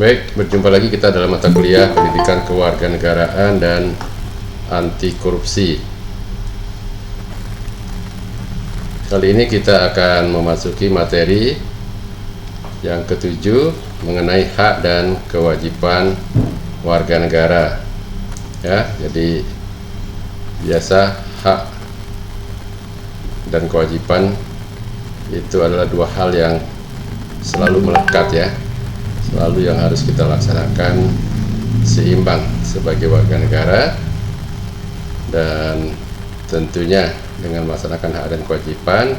Baik, berjumpa lagi kita dalam mata kuliah Pendidikan Kewarganegaraan dan Anti Korupsi. Kali ini kita akan memasuki materi yang ketujuh mengenai hak dan kewajiban warga negara. Ya, jadi biasa hak dan kewajiban itu adalah dua hal yang selalu melekat ya. Selalu yang harus kita laksanakan seimbang sebagai warga negara, dan tentunya dengan melaksanakan hak dan kewajiban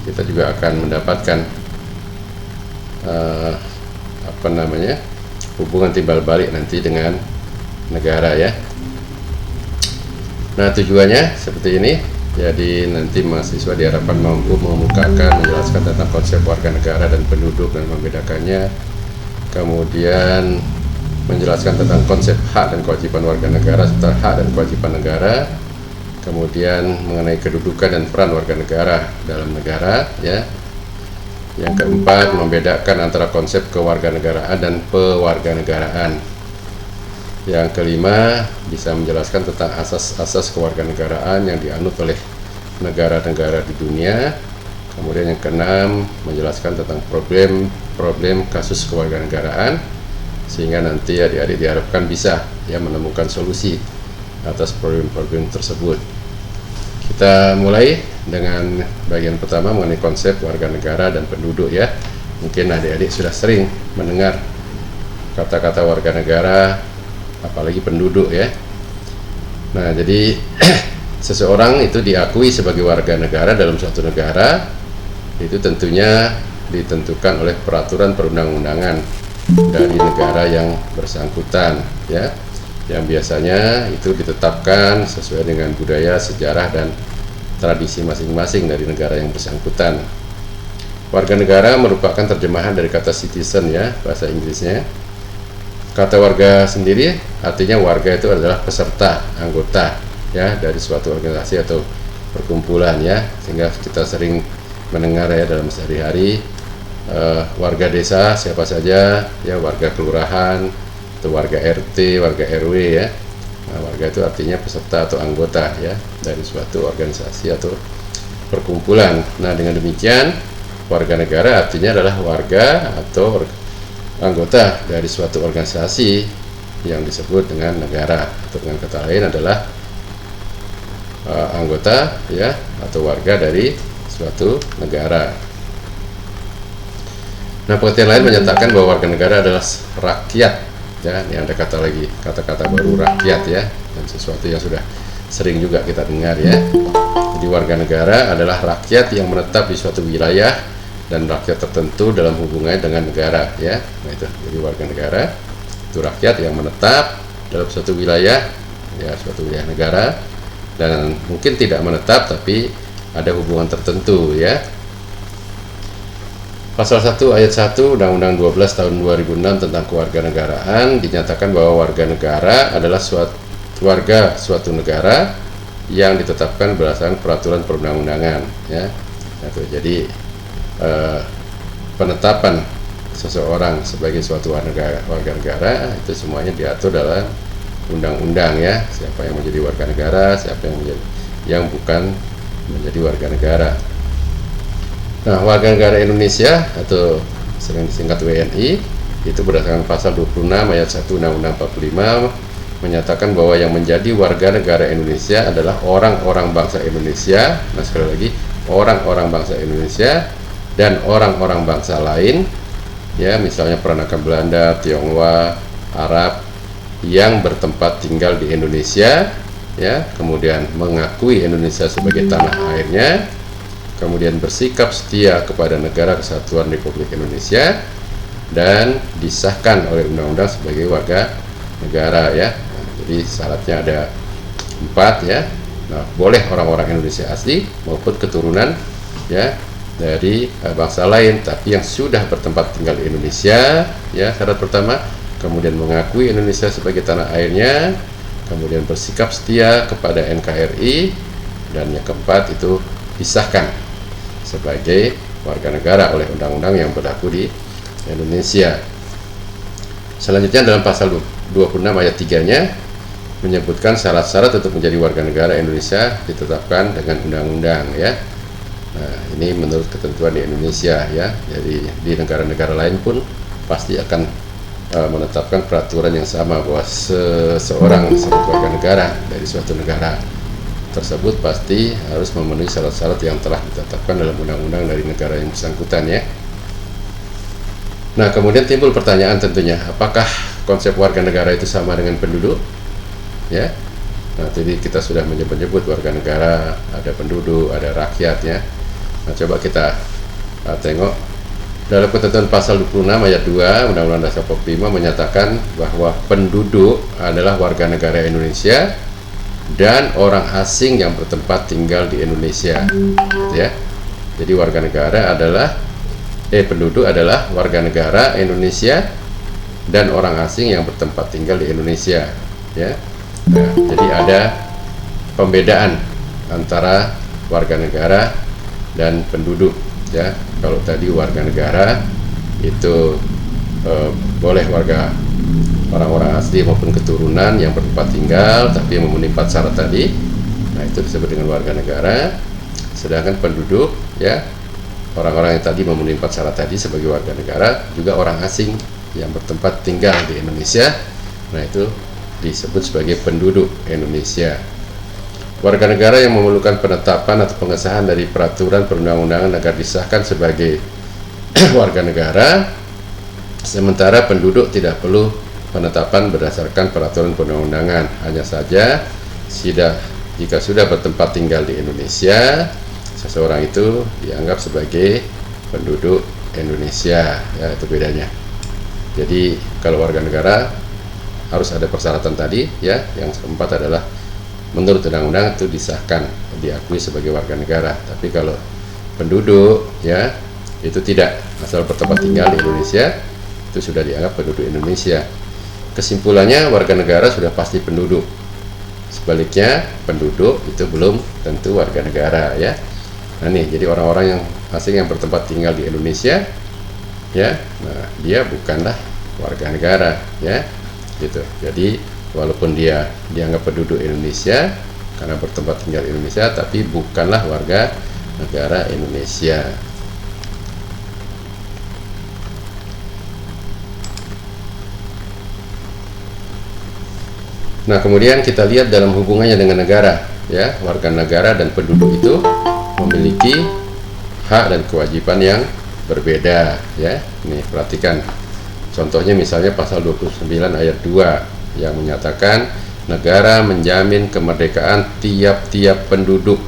kita juga akan mendapatkan hubungan timbal balik nanti dengan negara ya. Nah, tujuannya seperti ini. Jadi nanti mahasiswa diharapkan mampu mengemukakan, menjelaskan tentang konsep warga negara dan penduduk dan membedakannya, kemudian menjelaskan tentang konsep hak dan kewajiban warga negara serta hak dan kewajiban negara, kemudian mengenai kedudukan dan peran warga negara dalam negara ya. Yang keempat, membedakan antara konsep kewarganegaraan dan pewarganegaraan. Yang kelima, bisa menjelaskan tentang asas-asas kewarganegaraan yang dianut oleh negara-negara di dunia. Kemudian yang keenam, menjelaskan tentang problem kasus kewarganegaraan, sehingga nanti adik-adik diharapkan bisa ya menemukan solusi atas problem-problem tersebut. Kita mulai dengan bagian pertama mengenai konsep warga negara dan penduduk ya. Mungkin adik-adik sudah sering mendengar kata-kata warga negara, apalagi penduduk ya. Nah, jadi seseorang itu diakui sebagai warga negara dalam suatu negara itu tentunya ditentukan oleh peraturan perundang-undangan dari negara yang bersangkutan ya, yang biasanya itu ditetapkan sesuai dengan budaya, sejarah, dan tradisi masing-masing dari negara yang bersangkutan. Warga negara merupakan terjemahan dari kata citizen ya, bahasa Inggrisnya. Kata warga sendiri artinya warga itu adalah peserta, anggota ya dari suatu organisasi atau perkumpulan ya, sehingga kita sering mendengar ya dalam sehari-hari warga desa siapa saja ya, warga kelurahan atau warga RT, warga RW ya. Nah, warga itu artinya peserta atau anggota ya dari suatu organisasi atau perkumpulan. Nah, dengan demikian warga negara artinya adalah warga atau anggota dari suatu organisasi yang disebut dengan negara, atau dengan kata lain adalah anggota ya atau warga dari suatu negara. Nah, pengertian lain menyatakan bahwa warga negara adalah rakyat ya. Ini ada kata-kata baru, rakyat ya, dan sesuatu yang sudah sering juga kita dengar ya. Jadi warga negara adalah rakyat yang menetap di suatu wilayah dan rakyat tertentu dalam hubungannya dengan negara ya. Nah, itu jadi warga negara itu rakyat yang menetap dalam suatu wilayah ya, suatu wilayah negara, dan mungkin tidak menetap tapi ada hubungan tertentu ya. Pasal 1 ayat 1 Undang-Undang 12 tahun 2006 tentang kewarganegaraan dinyatakan bahwa warga negara adalah warga suatu negara yang ditetapkan berdasarkan peraturan perundang-undangan ya. Jadi penetapan seseorang sebagai suatu warga negara itu semuanya diatur dalam undang-undang ya. Siapa yang menjadi warga negara, siapa yang bukan menjadi warga negara. Nah, warga negara Indonesia atau sering disingkat WNI itu berdasarkan pasal 26 ayat 1 Undang-Undang 45 menyatakan bahwa yang menjadi warga negara Indonesia adalah orang-orang bangsa Indonesia. Nah, sekali lagi, orang-orang bangsa Indonesia dan orang-orang bangsa lain ya, misalnya peranakan Belanda, Tionghoa, Arab yang bertempat tinggal di Indonesia ya, kemudian mengakui Indonesia sebagai tanah airnya, kemudian bersikap setia kepada negara kesatuan Republik Indonesia, dan disahkan oleh undang-undang sebagai warga negara ya. Nah, jadi syaratnya ada 4 ya. Nah, boleh orang-orang Indonesia asli maupun keturunan ya dari bangsa lain tapi yang sudah bertempat tinggal di Indonesia ya, syarat pertama. Kemudian mengakui Indonesia sebagai tanah airnya, kemudian bersikap setia kepada NKRI, dan yang keempat itu disahkan sebagai warga negara oleh undang-undang yang berlaku di Indonesia. Selanjutnya dalam pasal 26 ayat 3-nya menyebutkan syarat-syarat untuk menjadi warga negara Indonesia ditetapkan dengan undang-undang ya. Nah, ini menurut ketentuan di Indonesia ya. Jadi di negara-negara lain pun pasti akan menetapkan peraturan yang sama bahwa seseorang sebagai warga negara dari suatu negara tersebut pasti harus memenuhi syarat-syarat yang telah ditetapkan dalam undang-undang dari negara yang bersangkutan ya. Nah, kemudian timbul pertanyaan tentunya, apakah konsep warga negara itu sama dengan penduduk? Ya. Nah, jadi kita sudah menyebut warga negara, ada penduduk, ada rakyat ya. Nah, coba kita tengok dalam ketentuan pasal 26 ayat 2 Undang-Undang Dasar 45 menyatakan bahwa penduduk adalah warga negara Indonesia dan orang asing yang bertempat tinggal di Indonesia. Ya. Jadi warga negara adalah penduduk adalah warga negara Indonesia dan orang asing yang bertempat tinggal di Indonesia ya. Nah, jadi ada pembedaan antara warga negara dan penduduk ya. Kalau tadi warga negara itu boleh orang-orang asli maupun keturunan yang bertempat tinggal tapi yang memenuhi 4 syarat tadi, nah itu disebut dengan warga negara. Sedangkan penduduk ya, orang-orang yang tadi memenuhi 4 syarat tadi sebagai warga negara, juga orang asing yang bertempat tinggal di Indonesia, nah itu disebut sebagai penduduk Indonesia. Warga negara yang memerlukan penetapan atau pengesahan dari peraturan perundang-undangan agar disahkan sebagai warga negara, sementara penduduk tidak perlu penetapan berdasarkan peraturan perundang-undangan. Hanya saja jika sudah bertempat tinggal di Indonesia, seseorang itu dianggap sebagai penduduk Indonesia ya, itu bedanya. Jadi kalau warga negara harus ada persyaratan tadi ya. Yang keempat adalah menurut undang-undang itu disahkan, diakui sebagai warga negara. Tapi kalau penduduk ya, itu tidak, asal bertempat tinggal di Indonesia itu sudah dianggap penduduk Indonesia. Kesimpulannya, warga negara sudah pasti penduduk. Sebaliknya penduduk itu belum tentu warga negara ya. Nah nih, jadi orang-orang yang asing yang bertempat tinggal di Indonesia ya, nah dia bukanlah warga negara ya, gitu. Jadi walaupun dia dianggap penduduk Indonesia karena bertempat tinggal di Indonesia, tapi bukanlah warga negara Indonesia. Nah, kemudian kita lihat dalam hubungannya dengan negara ya, warga negara dan penduduk itu memiliki hak dan kewajiban yang berbeda ya. Nih, perhatikan contohnya, misalnya pasal 29 ayat 2 yang menyatakan negara menjamin kemerdekaan tiap-tiap penduduk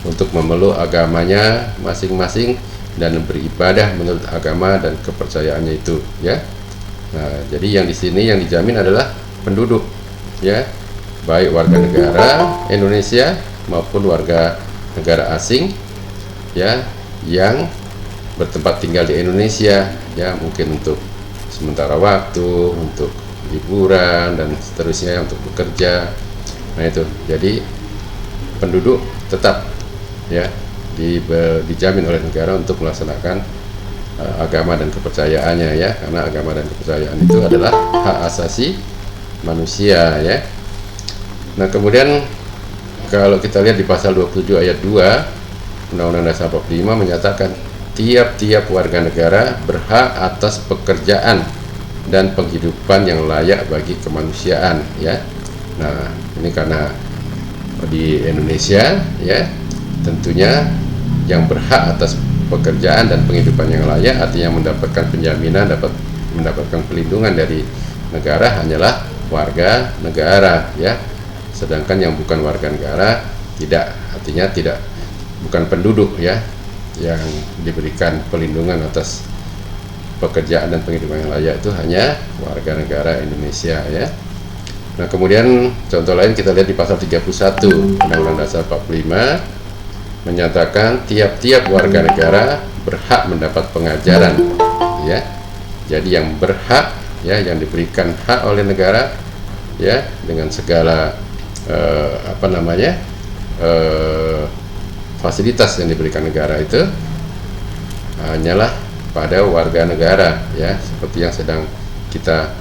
untuk memeluk agamanya masing-masing dan beribadah menurut agama dan kepercayaannya itu ya. Nah, jadi yang di sini yang dijamin adalah penduduk ya, baik warga negara Indonesia maupun warga negara asing ya, yang bertempat tinggal di Indonesia ya, mungkin untuk sementara waktu, untuk liburan dan seterusnya, untuk bekerja. Nah itu, jadi penduduk tetap ya dijamin oleh negara untuk melaksanakan agama dan kepercayaannya ya, karena agama dan kepercayaan itu adalah hak asasi manusia ya. Nah, kemudian kalau kita lihat di pasal 27 ayat 2 Undang-Undang Dasar 45 menyatakan tiap-tiap warga negara berhak atas pekerjaan dan penghidupan yang layak bagi kemanusiaan ya. Nah, ini karena di Indonesia ya, tentunya yang berhak atas pekerjaan dan penghidupan yang layak artinya mendapatkan penjaminan, dapat mendapatkan pelindungan dari negara hanyalah warga negara ya. Sedangkan yang bukan warga negara tidak, artinya tidak, bukan penduduk ya, yang diberikan pelindungan atas pekerjaan dan penghidupan yang layak itu hanya warga negara Indonesia ya. Nah, kemudian contoh lain kita lihat di pasal 31 Undang-Undang Dasar 45 menyatakan tiap-tiap warga negara berhak mendapat pengajaran ya. Jadi yang berhak ya, yang diberikan hak oleh negara ya, dengan segala fasilitas yang diberikan negara itu hanyalah pada warga negara ya, seperti yang sedang kita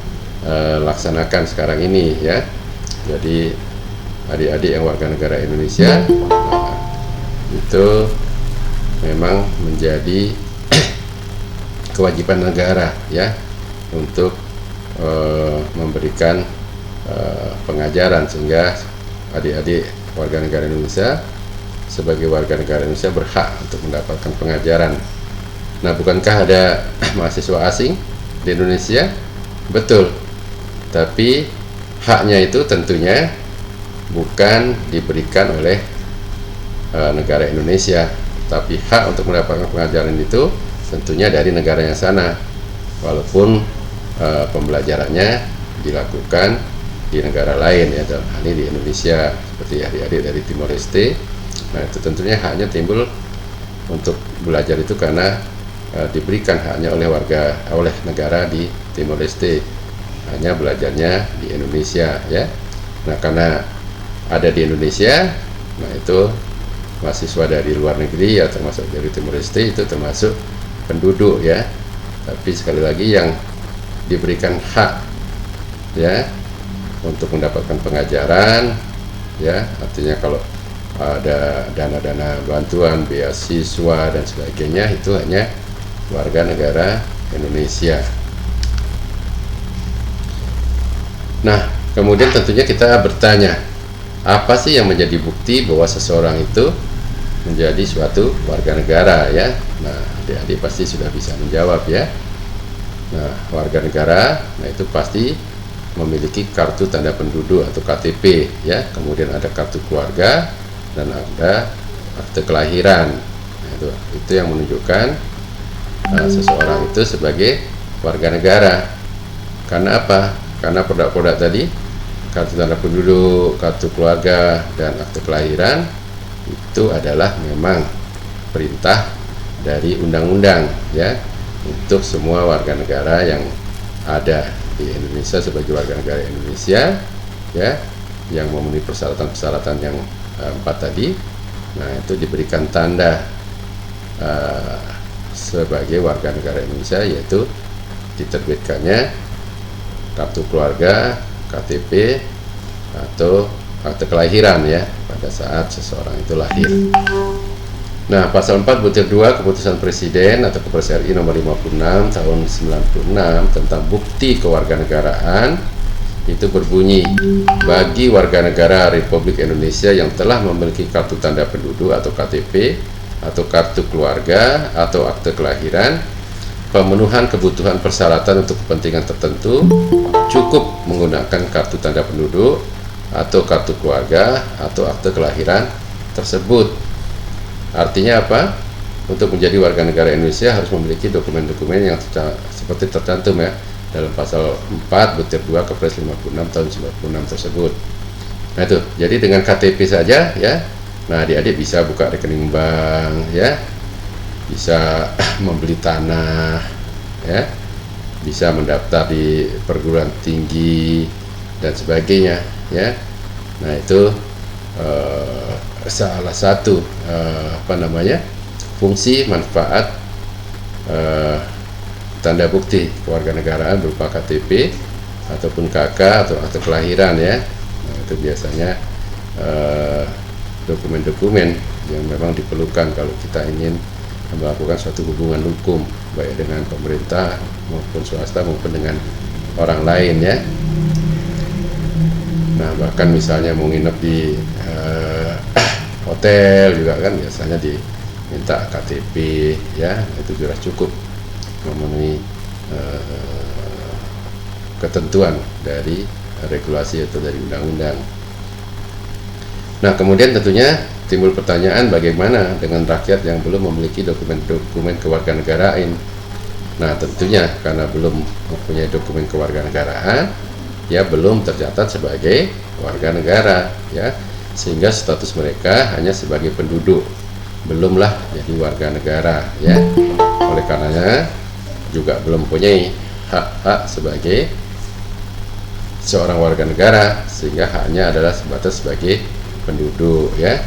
laksanakan sekarang ini ya. Jadi adik-adik yang warga negara Indonesia, itu memang menjadi kewajiban negara ya untuk memberikan pengajaran, sehingga adik-adik warga negara Indonesia sebagai warga negara Indonesia berhak untuk mendapatkan pengajaran. Nah, bukankah ada mahasiswa asing di Indonesia? Betul, tapi haknya itu tentunya bukan diberikan oleh negara Indonesia, tapi hak untuk mendapatkan pengajaran itu tentunya dari negaranya sana, walaupun pembelajarannya dilakukan di negara lain ya, dalam hal ini di Indonesia, seperti adik-adik dari Timor Leste. Nah, itu tentunya haknya timbul untuk belajar itu karena diberikan haknya oleh negara di Timor Leste, hanya belajarnya di Indonesia ya. Nah, karena ada di Indonesia, nah itu mahasiswa dari luar negeri ya, termasuk dari Timor Leste, itu termasuk penduduk ya. Tapi sekali lagi yang diberikan hak ya untuk mendapatkan pengajaran ya, artinya kalau ada dana-dana bantuan, beasiswa dan sebagainya, itu hanya warga negara Indonesia. Nah, kemudian tentunya kita bertanya, apa sih yang menjadi bukti bahwa seseorang itu menjadi suatu warga negara ya? Nah, adik-adik pasti sudah bisa menjawab ya. Nah, warga negara, nah itu pasti memiliki kartu tanda penduduk atau KTP ya, kemudian ada kartu keluarga dan ada akte kelahiran. Nah, itu yang menunjukkan seseorang itu sebagai warga negara. Karena apa? Karena produk-produk tadi, kartu tanda penduduk, kartu keluarga, dan akte kelahiran, itu adalah memang perintah dari undang-undang ya, untuk semua warga negara yang ada di Indonesia sebagai warga negara Indonesia ya, yang memenuhi persyaratan-persyaratan yang 4 tadi. Nah, itu diberikan tanda sebagai warga negara Indonesia, yaitu diterbitkannya kartu keluarga, KTP, atau akte kelahiran ya, pada saat seseorang itu lahir. Nah, pasal 4 butir 2 keputusan Presiden atau Kepres RI nomor 56 tahun 96 tentang bukti kewarganegaraan itu berbunyi, bagi warga negara Republik Indonesia yang telah memiliki kartu tanda penduduk atau KTP atau kartu keluarga atau akte kelahiran, pemenuhan kebutuhan persyaratan untuk kepentingan tertentu cukup menggunakan kartu tanda penduduk atau kartu keluarga atau akte kelahiran tersebut. Artinya apa? Untuk menjadi warga negara Indonesia harus memiliki dokumen-dokumen yang seperti tercantum ya dalam pasal 4 butir 2 Kepres 56 tahun 96 tersebut. Nah, itu. Jadi dengan KTP saja ya. Nah, adik-adik bisa buka rekening bank ya. Bisa membeli tanah ya. Bisa mendaftar di perguruan tinggi dan sebagainya ya. Nah, itu salah satu fungsi manfaat tanda bukti kewarganegaraan berupa KTP ataupun KK atau akte kelahiran ya. Nah, itu biasanya dokumen-dokumen yang memang diperlukan kalau kita ingin melakukan suatu hubungan hukum baik dengan pemerintah maupun swasta maupun dengan orang lain ya. Nah, bahkan misalnya mau nginep di hotel juga kan biasanya diminta KTP ya, itu sudah cukup memenuhi ketentuan dari regulasi atau dari undang-undang. Nah, kemudian tentunya timbul pertanyaan, bagaimana dengan rakyat yang belum memiliki dokumen kewarganegaraan? Nah, tentunya karena belum mempunyai dokumen kewarganegaraan, ya belum tercatat sebagai warga negara ya, sehingga status mereka hanya sebagai penduduk, belumlah jadi warga negara ya. Oleh karenanya juga belum mempunyai hak-hak sebagai seorang warga negara, sehingga haknya adalah sebatas sebagai penduduk ya.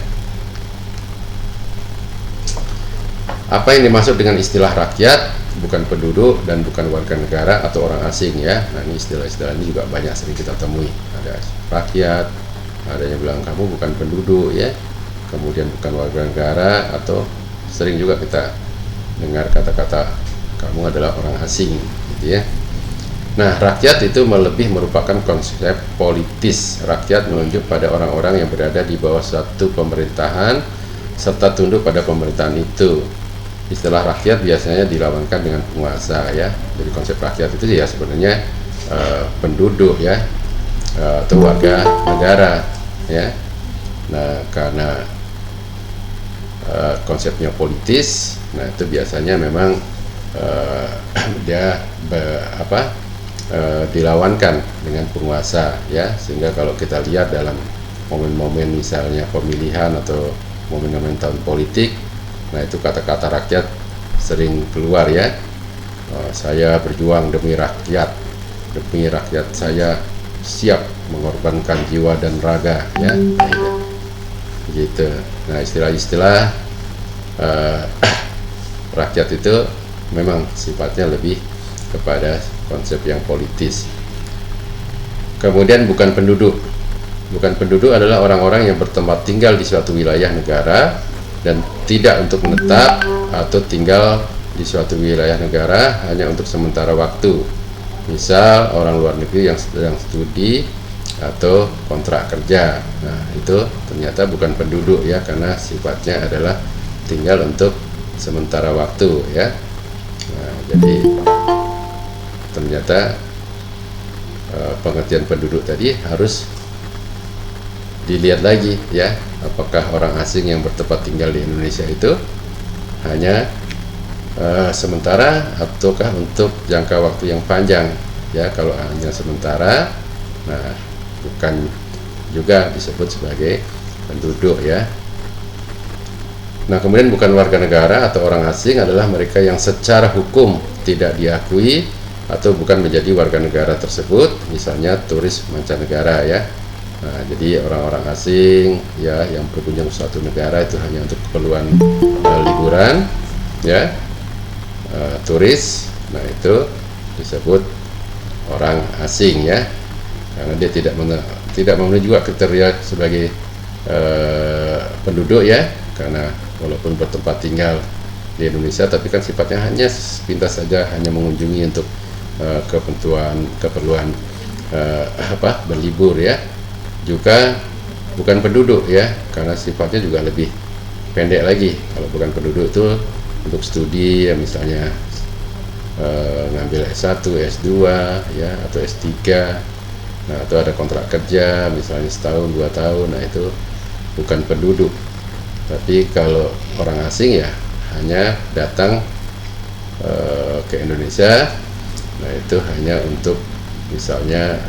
Apa yang dimaksud dengan istilah rakyat? bukan penduduk dan bukan warga negara atau orang asing ya. Nah, ini istilah-istilah ini juga banyak sering kita temui. Ada rakyat, ada yang bilang kamu bukan penduduk ya, kemudian bukan warga negara, atau sering juga kita dengar kata-kata kamu adalah orang asing gitu ya. Nah, rakyat itu lebih merupakan konsep politis. Rakyat menunjuk pada orang-orang yang berada di bawah suatu pemerintahan serta tunduk pada pemerintahan itu. Istilah rakyat biasanya dilawankan dengan penguasa ya. Jadi konsep rakyat itu ya sebenarnya penduduk ya, atau warga negara ya. Nah, karena konsepnya politis, nah itu biasanya memang dia dilawankan dengan penguasa ya, sehingga kalau kita lihat dalam momen-momen misalnya pemilihan atau momen-momen tahun politik, nah itu kata-kata rakyat sering keluar ya. Saya berjuang demi rakyat saya siap mengorbankan jiwa dan raga ya, gitu. Nah, istilah-istilah rakyat itu memang sifatnya lebih kepada konsep yang politis. Kemudian bukan penduduk. Bukan penduduk adalah orang-orang yang bertempat tinggal di suatu wilayah negara dan tidak untuk menetap atau tinggal di suatu wilayah negara hanya untuk sementara waktu. Misal orang luar negeri yang sedang studi atau kontrak kerja. Nah, itu ternyata bukan penduduk ya, karena sifatnya adalah tinggal untuk sementara waktu ya. Nah, jadi ternyata pengertian penduduk tadi harus dilihat lagi ya, apakah orang asing yang bertempat tinggal di Indonesia itu hanya sementara ataukah untuk jangka waktu yang panjang ya. Kalau hanya sementara, nah bukan juga disebut sebagai penduduk ya. Nah, kemudian bukan warga negara atau orang asing adalah mereka yang secara hukum tidak diakui atau bukan menjadi warga negara tersebut, misalnya turis mancanegara ya. Nah, jadi orang-orang asing ya yang berkunjung suatu negara itu hanya untuk keperluan liburan ya, turis. Nah, itu disebut orang asing ya, karena dia tidak memenuhi juga kriteria sebagai penduduk ya, karena walaupun bertempat tinggal di Indonesia tapi kan sifatnya hanya sepintas saja hanya mengunjungi untuk keperluan berlibur ya. Juga bukan penduduk ya, karena sifatnya juga lebih pendek lagi. Kalau bukan penduduk itu untuk studi ya, misalnya ngambil S1, S2 ya, atau S3. Nah, atau ada kontrak kerja misalnya setahun 2 tahun, nah itu bukan penduduk. Tapi kalau orang asing ya hanya datang ke Indonesia, nah itu hanya untuk misalnya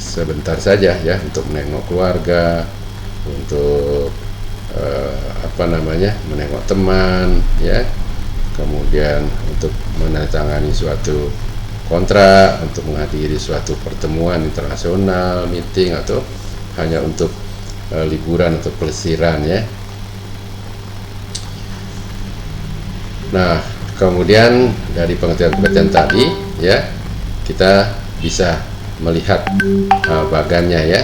sebentar saja ya, untuk menengok keluarga, untuk menengok teman ya, kemudian untuk menandatangani suatu kontrak, untuk menghadiri suatu pertemuan internasional, meeting, atau hanya untuk liburan atau pelesiran ya. Nah, kemudian dari pengertian tadi ya, kita bisa melihat bagannya ya.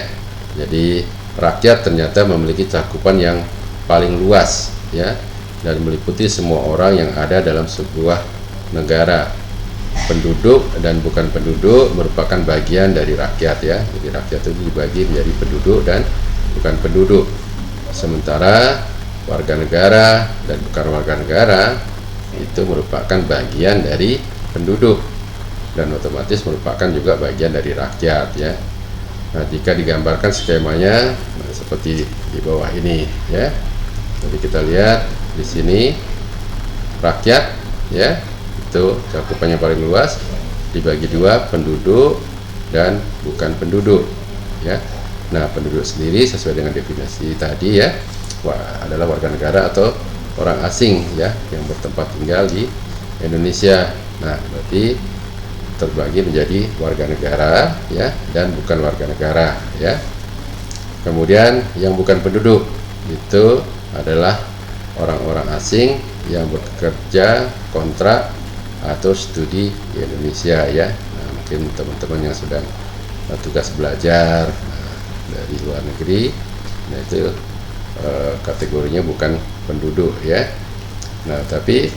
Jadi rakyat ternyata memiliki cakupan yang paling luas ya, dan meliputi semua orang yang ada dalam sebuah negara. Penduduk dan bukan penduduk merupakan bagian dari rakyat ya. Jadi rakyat itu dibagi menjadi penduduk dan bukan penduduk. Sementara warga negara dan bukan warga negara itu merupakan bagian dari penduduk dan otomatis merupakan juga bagian dari rakyat ya. Nah, jika digambarkan skemanya seperti di bawah ini ya. Jadi kita lihat di sini rakyat ya, itu cakupannya paling luas, dibagi dua, penduduk dan bukan penduduk ya. Nah, penduduk sendiri sesuai dengan definisi tadi ya, adalah warga negara atau orang asing ya yang bertempat tinggal di Indonesia. Nah, berarti terbagi menjadi warga negara ya dan bukan warga negara ya. Kemudian yang bukan penduduk itu adalah orang-orang asing yang bekerja kontrak atau studi di Indonesia ya. Nah, mungkin teman-teman yang sedang tugas belajar dari luar negeri, nah itu kategorinya bukan penduduk ya. Nah, tapi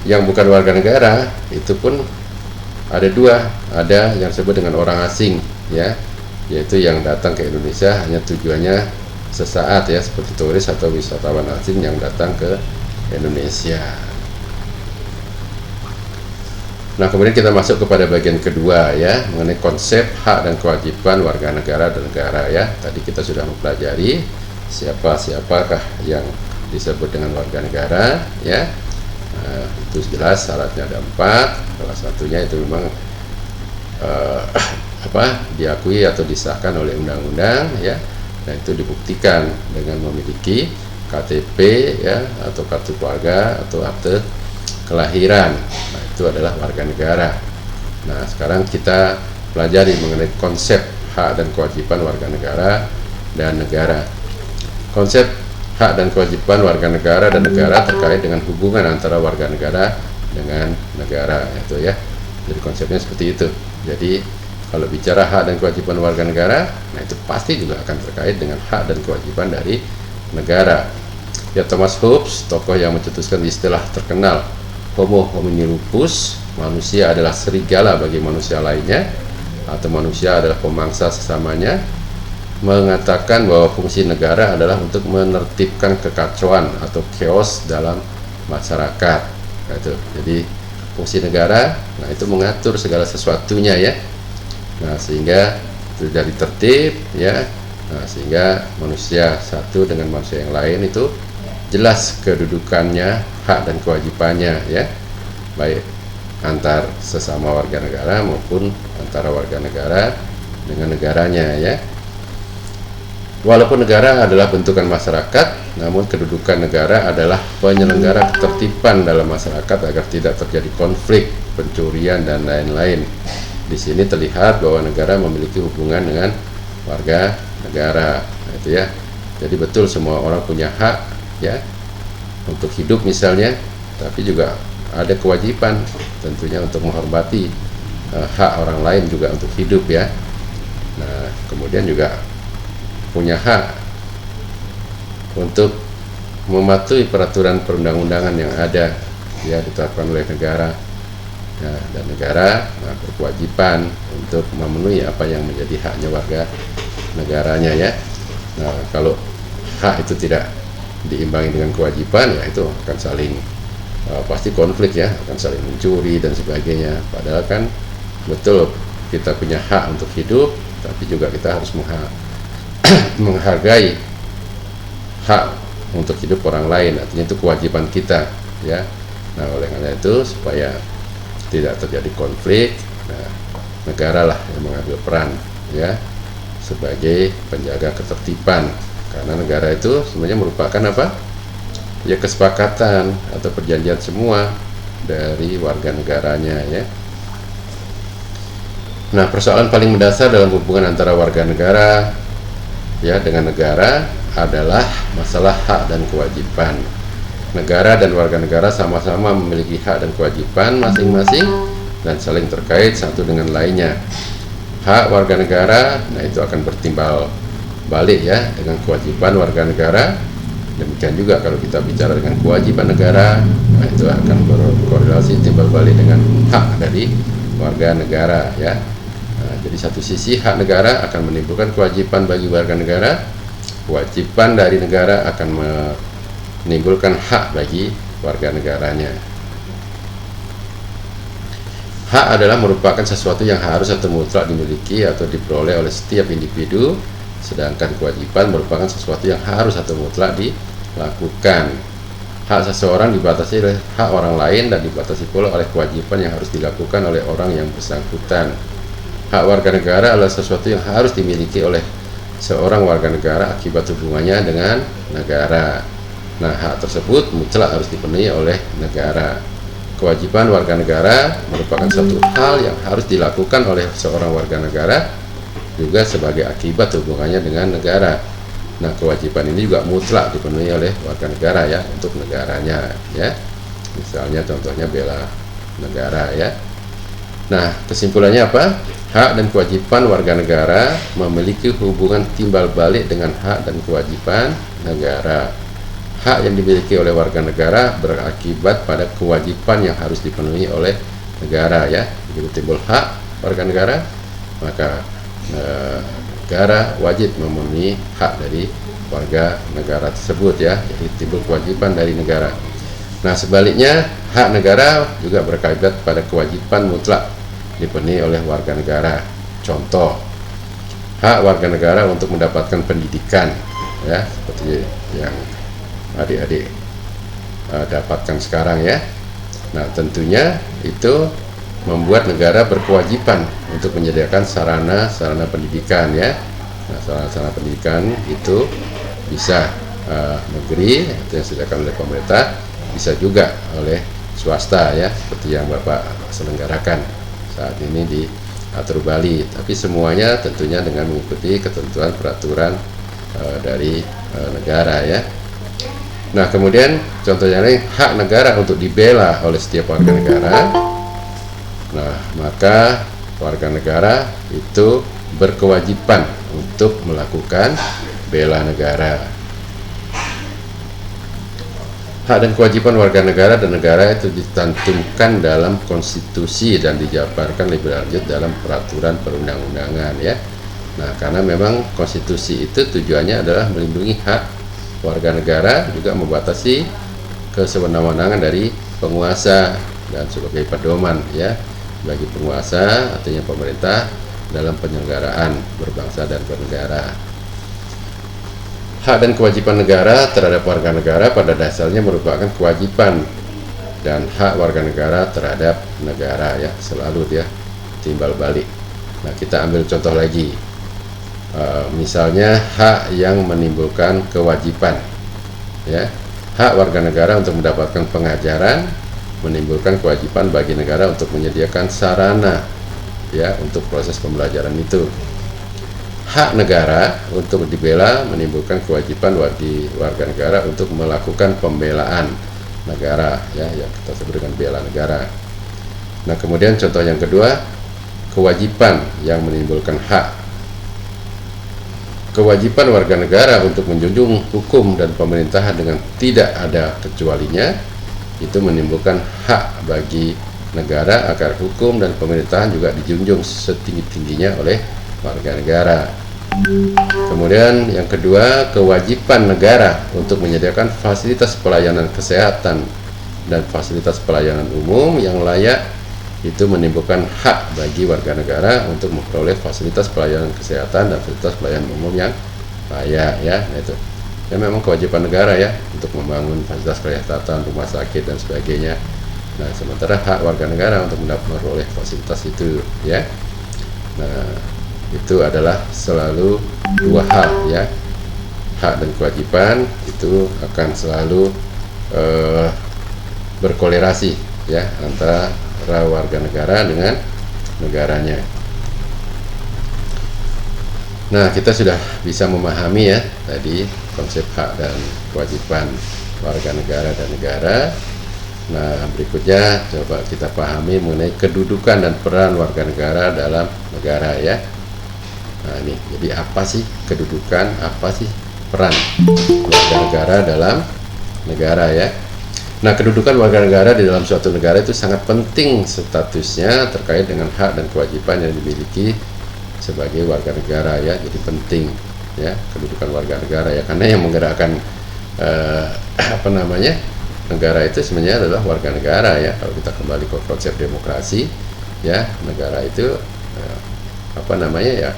yang bukan warga negara itu pun ada dua, ada yang disebut dengan orang asing ya, yaitu yang datang ke Indonesia hanya tujuannya sesaat ya, seperti turis atau wisatawan asing yang datang ke Indonesia. Nah, kemudian kita masuk kepada bagian kedua ya, mengenai konsep hak dan kewajiban warga negara dan negara ya. Tadi kita sudah mempelajari siapakah yang disebut dengan warga negara ya. Nah, itu jelas syaratnya ada 4. Salah satunya itu memang diakui atau disahkan oleh undang-undang ya. Nah, itu dibuktikan dengan memiliki KTP ya, atau kartu keluarga atau akte kelahiran. Nah, itu adalah warga negara. Nah, sekarang kita pelajari mengenai konsep hak dan kewajiban warga negara dan negara. Konsep hak dan kewajiban warga negara dan negara terkait dengan hubungan antara warga negara dengan negara itu ya. Jadi konsepnya seperti itu. Jadi kalau bicara hak dan kewajiban warga negara, nah itu pasti juga akan terkait dengan hak dan kewajiban dari negara. Ya, Thomas Hobbes, tokoh yang mencetuskan istilah terkenal Homo homini lupus, manusia adalah serigala bagi manusia lainnya, atau manusia adalah pemangsa sesamanya, mengatakan bahwa fungsi negara adalah untuk menertibkan kekacauan atau chaos dalam masyarakat. Nah, itu. Jadi fungsi negara, nah itu mengatur segala sesuatunya ya. Nah, sehingga itu dari tertib ya. Nah, sehingga manusia satu dengan manusia yang lain itu jelas kedudukannya, hak dan kewajibannya ya. Baik antar sesama warga negara maupun antara warga negara dengan negaranya ya. Walaupun negara adalah bentukan masyarakat, namun kedudukan negara adalah penyelenggara ketertiban dalam masyarakat agar tidak terjadi konflik, pencurian dan lain-lain. Di sini terlihat bahwa negara memiliki hubungan dengan warga negara, nah, itu ya. Jadi betul semua orang punya hak ya untuk hidup misalnya, tapi juga ada kewajiban tentunya untuk menghormati hak orang lain juga untuk hidup ya. Nah, kemudian juga punya hak untuk mematuhi peraturan perundang-undangan yang ada ya, ditetapkan oleh negara ya, dan negara berkewajiban untuk memenuhi apa yang menjadi haknya warga negaranya ya. Nah, kalau hak itu tidak diimbangi dengan kewajiban ya itu akan saling pasti konflik ya, akan saling mencuri dan sebagainya. Padahal kan betul kita punya hak untuk hidup, tapi juga kita harus menghargai hak untuk hidup orang lain, artinya itu kewajiban kita ya. Nah, oleh karena itu supaya tidak terjadi konflik, nah, negara lah yang mengambil peran ya sebagai penjaga ketertiban, karena negara itu sebenarnya merupakan apa ya, kesepakatan atau perjanjian semua dari warga negaranya ya. Nah, persoalan paling mendasar dalam hubungan antara warga negara ya dengan negara adalah masalah hak dan kewajiban. Negara dan warga negara sama-sama memiliki hak dan kewajiban masing-masing dan saling terkait satu dengan lainnya. Hak warga negara, nah itu akan bertimbal balik ya dengan kewajiban warga negara. Demikian juga kalau kita bicara dengan kewajiban negara, nah itu akan berkorelasi timbal balik dengan hak dari warga negara ya. Nah, jadi satu sisi hak negara akan menimbulkan kewajiban bagi warga negara, kewajiban dari negara akan menimbulkan hak bagi warga negaranya. Hak adalah merupakan sesuatu yang harus atau mutlak dimiliki atau diperoleh oleh setiap individu, sedangkan kewajiban merupakan sesuatu yang harus atau mutlak dilakukan. Hak seseorang dibatasi oleh hak orang lain dan dibatasi pula oleh kewajiban yang harus dilakukan oleh orang yang bersangkutan. Hak warga negara adalah sesuatu yang harus dimiliki oleh seorang warga negara akibat hubungannya dengan negara. Nah, hak tersebut mutlak harus dipenuhi oleh negara. Kewajiban warga negara merupakan satu hal yang harus dilakukan oleh seorang warga negara juga sebagai akibat hubungannya dengan negara. Nah, kewajiban ini juga mutlak dipenuhi oleh warga negara ya untuk negaranya ya. Misalnya contohnya bela negara ya. Nah, kesimpulannya apa? Hak dan kewajiban warga negara memiliki hubungan timbal balik dengan hak dan kewajiban negara. Hak yang dimiliki oleh warga negara berakibat pada kewajiban yang harus dipenuhi oleh negara ya. Begitu timbul hak warga negara, maka negara wajib memenuhi hak dari warga negara tersebut ya. Jadi timbul kewajiban dari negara. Nah, sebaliknya hak negara juga berakibat pada kewajiban mutlak dipenuhi oleh warga negara. Contoh, hak warga negara untuk mendapatkan pendidikan ya, seperti yang adik-adik dapatkan sekarang ya. Nah, tentunya itu membuat negara berkewajiban untuk menyediakan sarana pendidikan ya. Nah, sarana pendidikan itu bisa negeri itu yang disediakan oleh pemerintah, bisa juga oleh swasta ya, seperti yang Bapak selenggarakan saat ini di Atur Bali. Tapi semuanya tentunya dengan mengikuti ketentuan peraturan dari negara ya. Nah, kemudian contohnya ini hak negara untuk dibela oleh setiap warga negara. Nah, maka warga negara itu berkewajiban untuk melakukan bela negara. Hak dan kewajiban warga negara dan negara itu dicantumkan dalam konstitusi dan dijabarkan lebih lanjut dalam peraturan perundang-undangan ya. Nah, karena memang konstitusi itu tujuannya adalah melindungi hak warga negara, juga membatasi kesewenang-wenangan dari penguasa dan sebagai pedoman ya bagi penguasa, artinya pemerintah, dalam penyelenggaraan berbangsa dan bernegara. Hak dan kewajiban negara terhadap warga negara pada dasarnya merupakan kewajiban dan hak warga negara terhadap negara ya, selalu dia timbal balik. Nah, kita ambil contoh lagi. Misalnya hak yang menimbulkan kewajiban ya. Hak warga negara untuk mendapatkan pengajaran menimbulkan kewajiban bagi negara untuk menyediakan sarana ya untuk proses pembelajaran itu. Hak negara untuk dibela menimbulkan kewajiban bagi warga negara untuk melakukan pembelaan negara ya, yang kita sebut dengan bela negara. Nah, kemudian contoh yang kedua, kewajiban yang menimbulkan hak. Kewajiban warga negara untuk menjunjung hukum dan pemerintahan dengan tidak ada kecualinya itu menimbulkan hak bagi negara agar hukum dan pemerintahan juga dijunjung setinggi-tingginya oleh warga negara. Kemudian yang kedua, kewajiban negara untuk menyediakan fasilitas pelayanan kesehatan dan fasilitas pelayanan umum yang layak itu menimbulkan hak bagi warga negara untuk memperoleh fasilitas pelayanan kesehatan dan fasilitas pelayanan umum yang layak ya. Nah, itu ya memang kewajiban negara ya untuk membangun fasilitas kesehatan, rumah sakit dan sebagainya. Nah, sementara hak warga negara untuk memperoleh fasilitas itu ya. Nah, itu adalah selalu dua hal ya. Hak dan kewajiban itu akan selalu berkolerasi ya antara warga negara dengan negaranya. Nah, kita sudah bisa memahami ya tadi konsep hak dan kewajiban warga negara dan negara. Nah, berikutnya coba kita pahami mengenai kedudukan dan peran warga negara dalam negara ya. Nah, ini jadi apa sih kedudukan, apa sih peran warga negara dalam negara ya. Nah, kedudukan warga negara di dalam suatu negara itu sangat penting statusnya terkait dengan hak dan kewajiban yang dimiliki sebagai warga negara ya. Jadi penting ya kedudukan warga negara ya, karena yang menggerakkan negara itu sebenarnya adalah warga negara ya. Kalau kita kembali ke konsep demokrasi ya, negara itu ya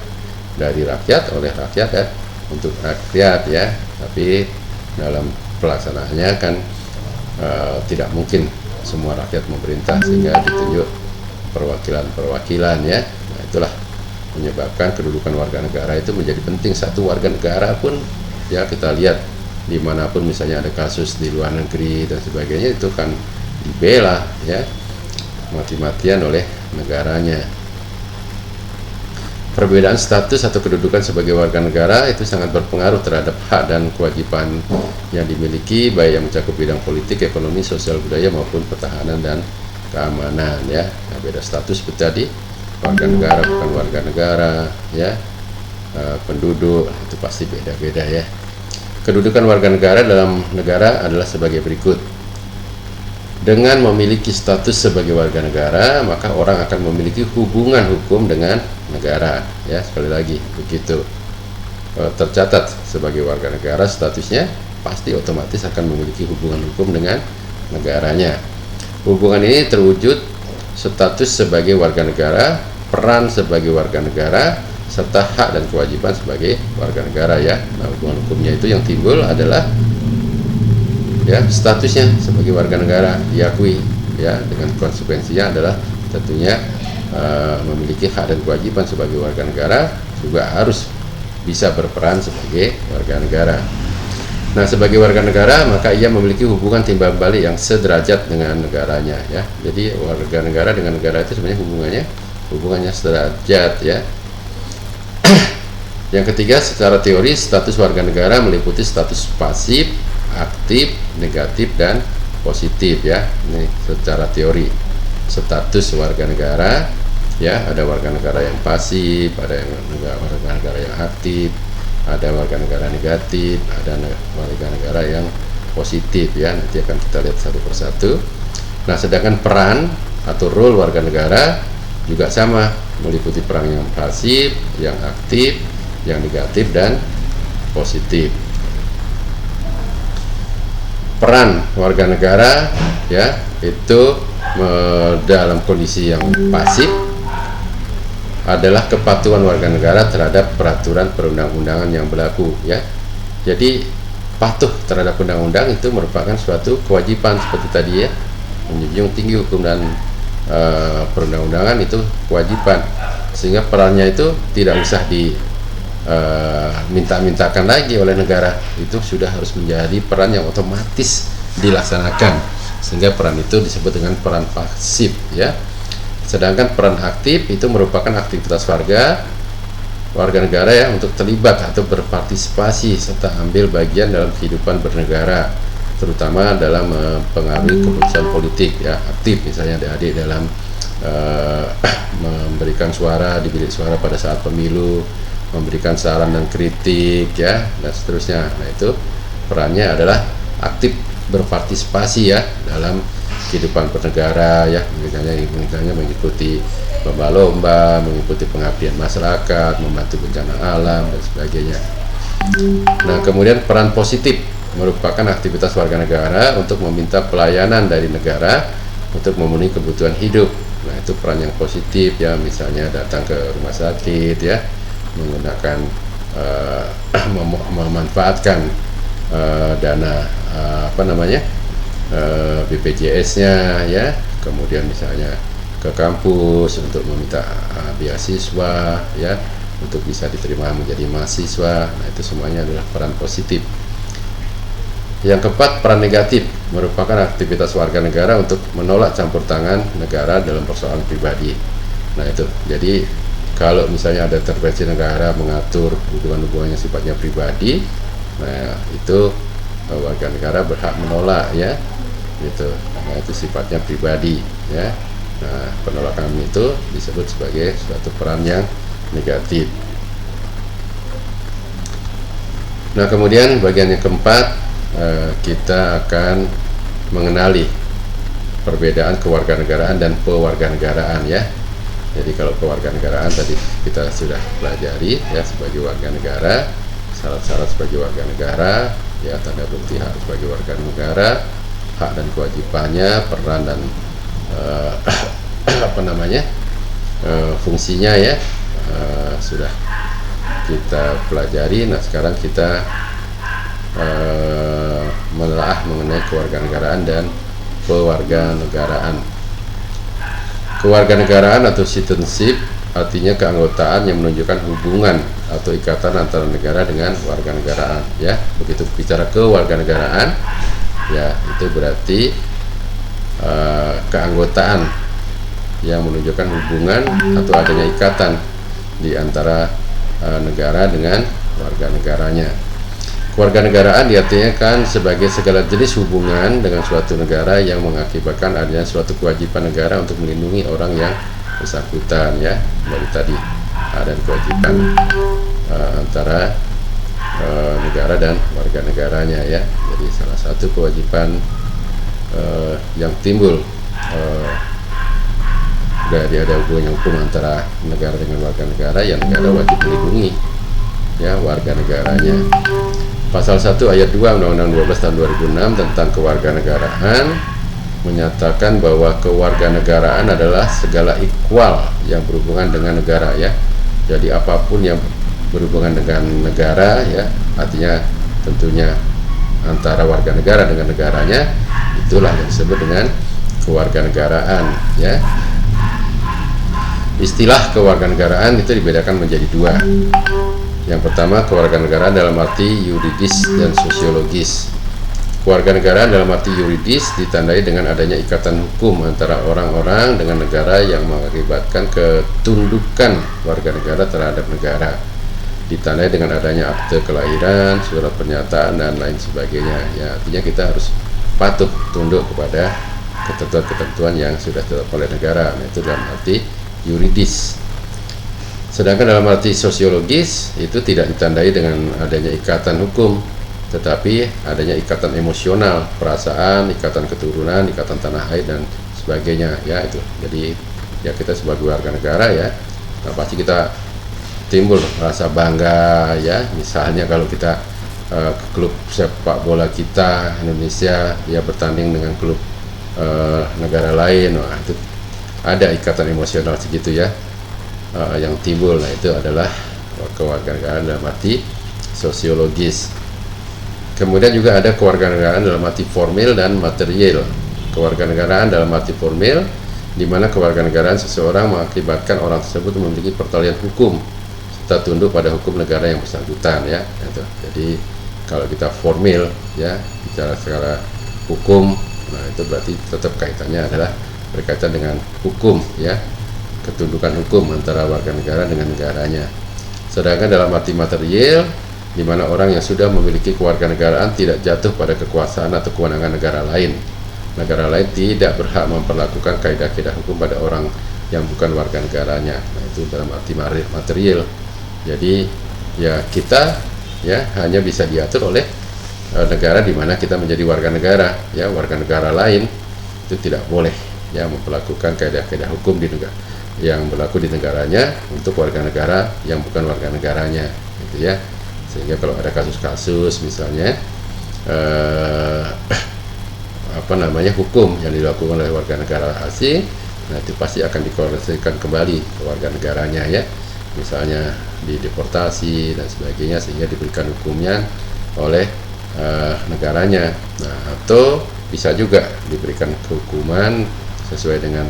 dari rakyat, oleh rakyat ya, untuk rakyat ya. Tapi dalam pelaksanaannya kan tidak mungkin semua rakyat memerintah, sehingga ditunjuk perwakilan-perwakilan ya. Nah, itulah menyebabkan kedudukan warga negara itu menjadi penting. Satu warga negara pun ya, kita lihat dimanapun misalnya ada kasus di luar negeri dan sebagainya, itu kan dibela ya mati-matian oleh negaranya. Perbedaan status atau kedudukan sebagai warga negara itu sangat berpengaruh terhadap hak dan kewajiban yang dimiliki, baik yang mencakup bidang politik, ekonomi, sosial, budaya maupun pertahanan dan keamanan ya. Nah, beda status seperti tadi, warga negara bukan warga negara ya, penduduk itu pasti beda-beda ya. Kedudukan warga negara dalam negara adalah sebagai berikut. Dengan memiliki status sebagai warga negara, maka orang akan memiliki hubungan hukum dengan negara ya. Sekali lagi, begitu tercatat sebagai warga negara statusnya, pasti otomatis akan memiliki hubungan hukum dengan negaranya. Hubungan ini terwujud status sebagai warga negara, peran sebagai warga negara, serta hak dan kewajiban sebagai warga negara ya. Nah, hubungan hukumnya itu yang timbul adalah ya statusnya sebagai warga negara diakui ya, dengan konsekuensinya adalah tentunya memiliki hak dan kewajiban sebagai warga negara, juga harus bisa berperan sebagai warga negara. Nah, sebagai warga negara maka ia memiliki hubungan timbal balik yang sederajat dengan negaranya ya. Jadi warga negara dengan negara itu sebenarnya hubungannya sederajat ya. Yang ketiga, secara teori status warga negara meliputi status pasif, aktif, negatif, dan positif ya. Ini secara teori status warga negara ya, ada warga negara yang pasif, ada yang warga negara yang aktif, ada warga negara negatif, ada warga negara yang positif ya. Nanti akan kita lihat satu persatu. Nah, sedangkan peran atau role warga negara juga sama, meliputi peran yang pasif, yang aktif, yang negatif, dan positif. Peran warga negara ya itu dalam kondisi yang pasif adalah kepatuhan warga negara terhadap peraturan perundang-undangan yang berlaku ya. Jadi patuh terhadap undang-undang itu merupakan suatu kewajiban seperti tadi ya, menjunjung tinggi hukum dan perundang-undangan itu kewajiban, sehingga perannya itu tidak usah minta-mintakan lagi oleh negara, itu sudah harus menjadi peran yang otomatis dilaksanakan, sehingga peran itu disebut dengan peran pasif ya. Sedangkan peran aktif itu merupakan aktivitas warga negara ya untuk terlibat atau berpartisipasi serta ambil bagian dalam kehidupan bernegara, terutama dalam mempengaruhi keputusan politik ya. Aktif misalnya adik-adik dalam memberikan suara di bilik suara pada saat pemilu, memberikan saran dan kritik ya, dan seterusnya. Nah, itu perannya adalah aktif berpartisipasi ya dalam kehidupan bernegara ya, misalnya mengikuti lomba-lomba, mengikuti pengabdian masyarakat, membantu bencana alam dan sebagainya. Nah, kemudian peran positif merupakan aktivitas warga negara untuk meminta pelayanan dari negara untuk memenuhi kebutuhan hidup. Nah, itu peran yang positif ya, misalnya datang ke rumah sakit ya, menggunakan memanfaatkan dana BPJS-nya ya, kemudian misalnya ke kampus untuk meminta beasiswa ya, untuk bisa diterima menjadi mahasiswa. Nah, itu semuanya adalah peran positif. Yang keempat, peran negatif merupakan aktivitas warga negara untuk menolak campur tangan negara dalam persoalan pribadi. Nah, itu jadi kalau misalnya ada intervensi negara mengatur hubungan-hubungan yang sifatnya pribadi, nah itu warga negara berhak menolak ya, gitu. Nah, itu sifatnya pribadi ya. Nah, penolakan itu disebut sebagai suatu peran yang negatif. Nah, kemudian bagian yang keempat, kita akan mengenali perbedaan kewarganegaraan dan pewarganegaraan ya. Jadi kalau kewarganegaraan tadi kita sudah pelajari ya, sebagai warga negara, syarat-syarat sebagai warga negara ya, tanda bukti hak sebagai warga negara, hak dan kewajibannya, peran dan fungsinya ya, sudah kita pelajari. Nah, sekarang kita menelaah mengenai kewarganegaraan dan pewarganegaraan. Kewarganegaraan atau citizenship artinya keanggotaan yang menunjukkan hubungan atau ikatan antara negara dengan warganegaraan ya. Begitu bicara kewarganegaraan ya, itu berarti keanggotaan yang menunjukkan hubungan atau adanya ikatan di antara negara dengan warga negaranya. Kewarganegaraan diartikan sebagai segala jenis hubungan dengan suatu negara yang mengakibatkan adanya suatu kewajiban negara untuk melindungi orang yang bersangkutan, ya. Baru tadi ada kewajiban antara negara dan warga negaranya, ya. Jadi salah satu kewajiban yang timbul dari ada hubungan hukum antara negara dengan warga negara, yang negara wajib melindungi, ya, warga negaranya. Pasal 1 ayat 2 Undang-Undang 12 tahun 2006 tentang kewarganegaraan menyatakan bahwa kewarganegaraan adalah segala ikhwal yang berhubungan dengan negara, ya. Jadi apapun yang berhubungan dengan negara, ya, artinya tentunya antara warga negara dengan negaranya, itulah yang disebut dengan kewarganegaraan, ya. Istilah kewarganegaraan itu dibedakan menjadi dua. Yang pertama, kewarganegaraan dalam arti yuridis dan sosiologis. Kewarganegaraan dalam arti yuridis ditandai dengan adanya ikatan hukum antara orang-orang dengan negara yang mengakibatkan ketundukan warga negara terhadap negara. Ditandai dengan adanya akte kelahiran, surat pernyataan, dan lain sebagainya. Ya, artinya kita harus patuh tunduk kepada ketentuan-ketentuan yang sudah ditetapkan oleh negara. Nah, itu dalam arti yuridis. Sedangkan dalam arti sosiologis itu tidak ditandai dengan adanya ikatan hukum, tetapi adanya ikatan emosional, perasaan, ikatan keturunan, ikatan tanah air, dan sebagainya, ya. Itu jadi ya kita sebagai warga negara, ya, nah, pasti kita timbul rasa bangga, ya. Misalnya kalau kita klub sepak bola kita Indonesia dia bertanding dengan klub negara lain, wah, itu ada ikatan emosional segitu, ya, yang timbul. Nah, itu adalah kewarganegaraan dalam arti sosiologis. Kemudian juga ada kewarganegaraan dalam arti formil dan material. Kewarganegaraan dalam arti formil, di mana kewarganegaraan seseorang mengakibatkan orang tersebut memiliki pertalian hukum serta tunduk pada hukum negara yang bersangkutan, ya. Itu. Jadi kalau kita formil, ya, bicara secara hukum, nah itu berarti tetap kaitannya adalah berkaitan dengan hukum, ya, ketundukan hukum antara warga negara dengan negaranya. Sedangkan dalam arti material, di mana orang yang sudah memiliki kewarganegaraan tidak jatuh pada kekuasaan atau kewenangan negara lain. Negara lain tidak berhak memperlakukan kaidah-kaidah hukum pada orang yang bukan warga negaranya. Nah, itu dalam arti material. Jadi ya kita, ya, hanya bisa diatur oleh negara di mana kita menjadi warga negara, ya. Warga negara lain itu tidak boleh, ya, memperlakukan kaidah-kaidah hukum di negara yang berlaku di negaranya untuk warga negara yang bukan warga negaranya, gitu, ya. Sehingga kalau ada kasus-kasus misalnya hukum yang dilakukan oleh warga negara asing, nah itu pasti akan dikoreksikan kembali ke warga negaranya, ya. Misalnya dideportasi dan sebagainya, sehingga diberikan hukumnya oleh negaranya. Nah, atau bisa juga diberikan hukuman sesuai dengan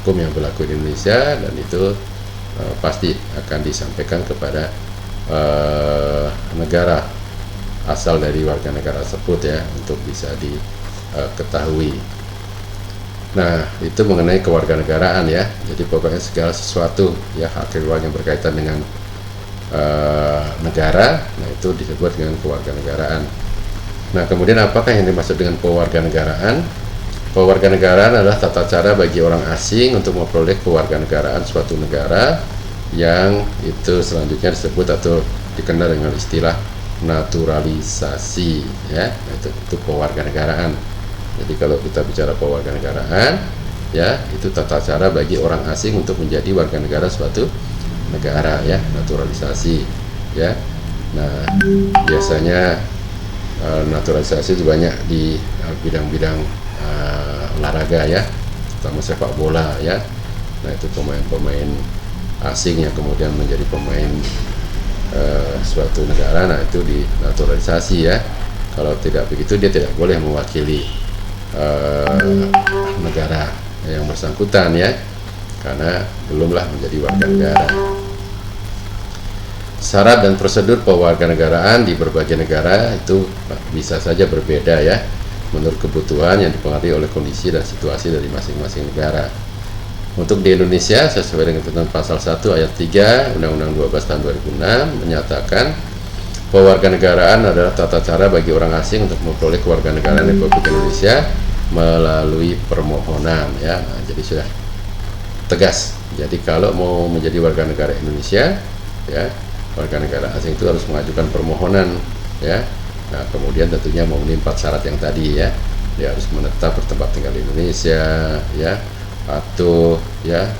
hukum yang berlaku di Indonesia, dan itu pasti akan disampaikan kepada negara asal dari warga negara tersebut, ya, untuk bisa diketahui. Nah, itu mengenai kewarganegaraan, ya. Jadi pokoknya segala sesuatu, ya, hak kehidupan yang berkaitan dengan negara, nah itu disebut dengan kewarganegaraan. Nah, kemudian apakah yang dimaksud dengan kewarganegaraan? Kewarganegaraan adalah tata cara bagi orang asing untuk memperoleh kewarganegaraan suatu negara, yang itu selanjutnya disebut atau dikenal dengan istilah naturalisasi, ya. Itu kewarganegaraan. Jadi kalau kita bicara kewarganegaraan, ya, itu tata cara bagi orang asing untuk menjadi warga negara suatu negara, ya, naturalisasi, ya. Nah, biasanya naturalisasi itu banyak di bidang-bidang olahraga, ya, terutama sepak bola, ya. Nah, itu pemain-pemain asing yang kemudian menjadi pemain suatu negara, nah itu dinaturalisasi, ya. Kalau tidak begitu dia tidak boleh mewakili negara yang bersangkutan, ya, karena belumlah menjadi warga negara. Syarat dan prosedur pewarganegaraan di berbagai negara itu bisa saja berbeda, ya, menurut kebutuhan yang dipengaruhi oleh kondisi dan situasi dari masing-masing negara. Untuk di Indonesia, sesuai dengan ketentuan pasal 1 ayat 3 Undang-Undang 12 tahun 2006 menyatakan Kewarganegaraan adalah tata cara bagi orang asing untuk memperoleh kewarganegaraan Republik Indonesia melalui permohonan, ya. Nah, jadi sudah tegas. Jadi kalau mau menjadi warga negara Indonesia, ya, warga negara asing itu harus mengajukan permohonan, ya. Nah, kemudian tentunya memenuhi 4 syarat yang tadi, ya. Dia harus menetap bertempat tinggal di Indonesia, ya, patuh, ya,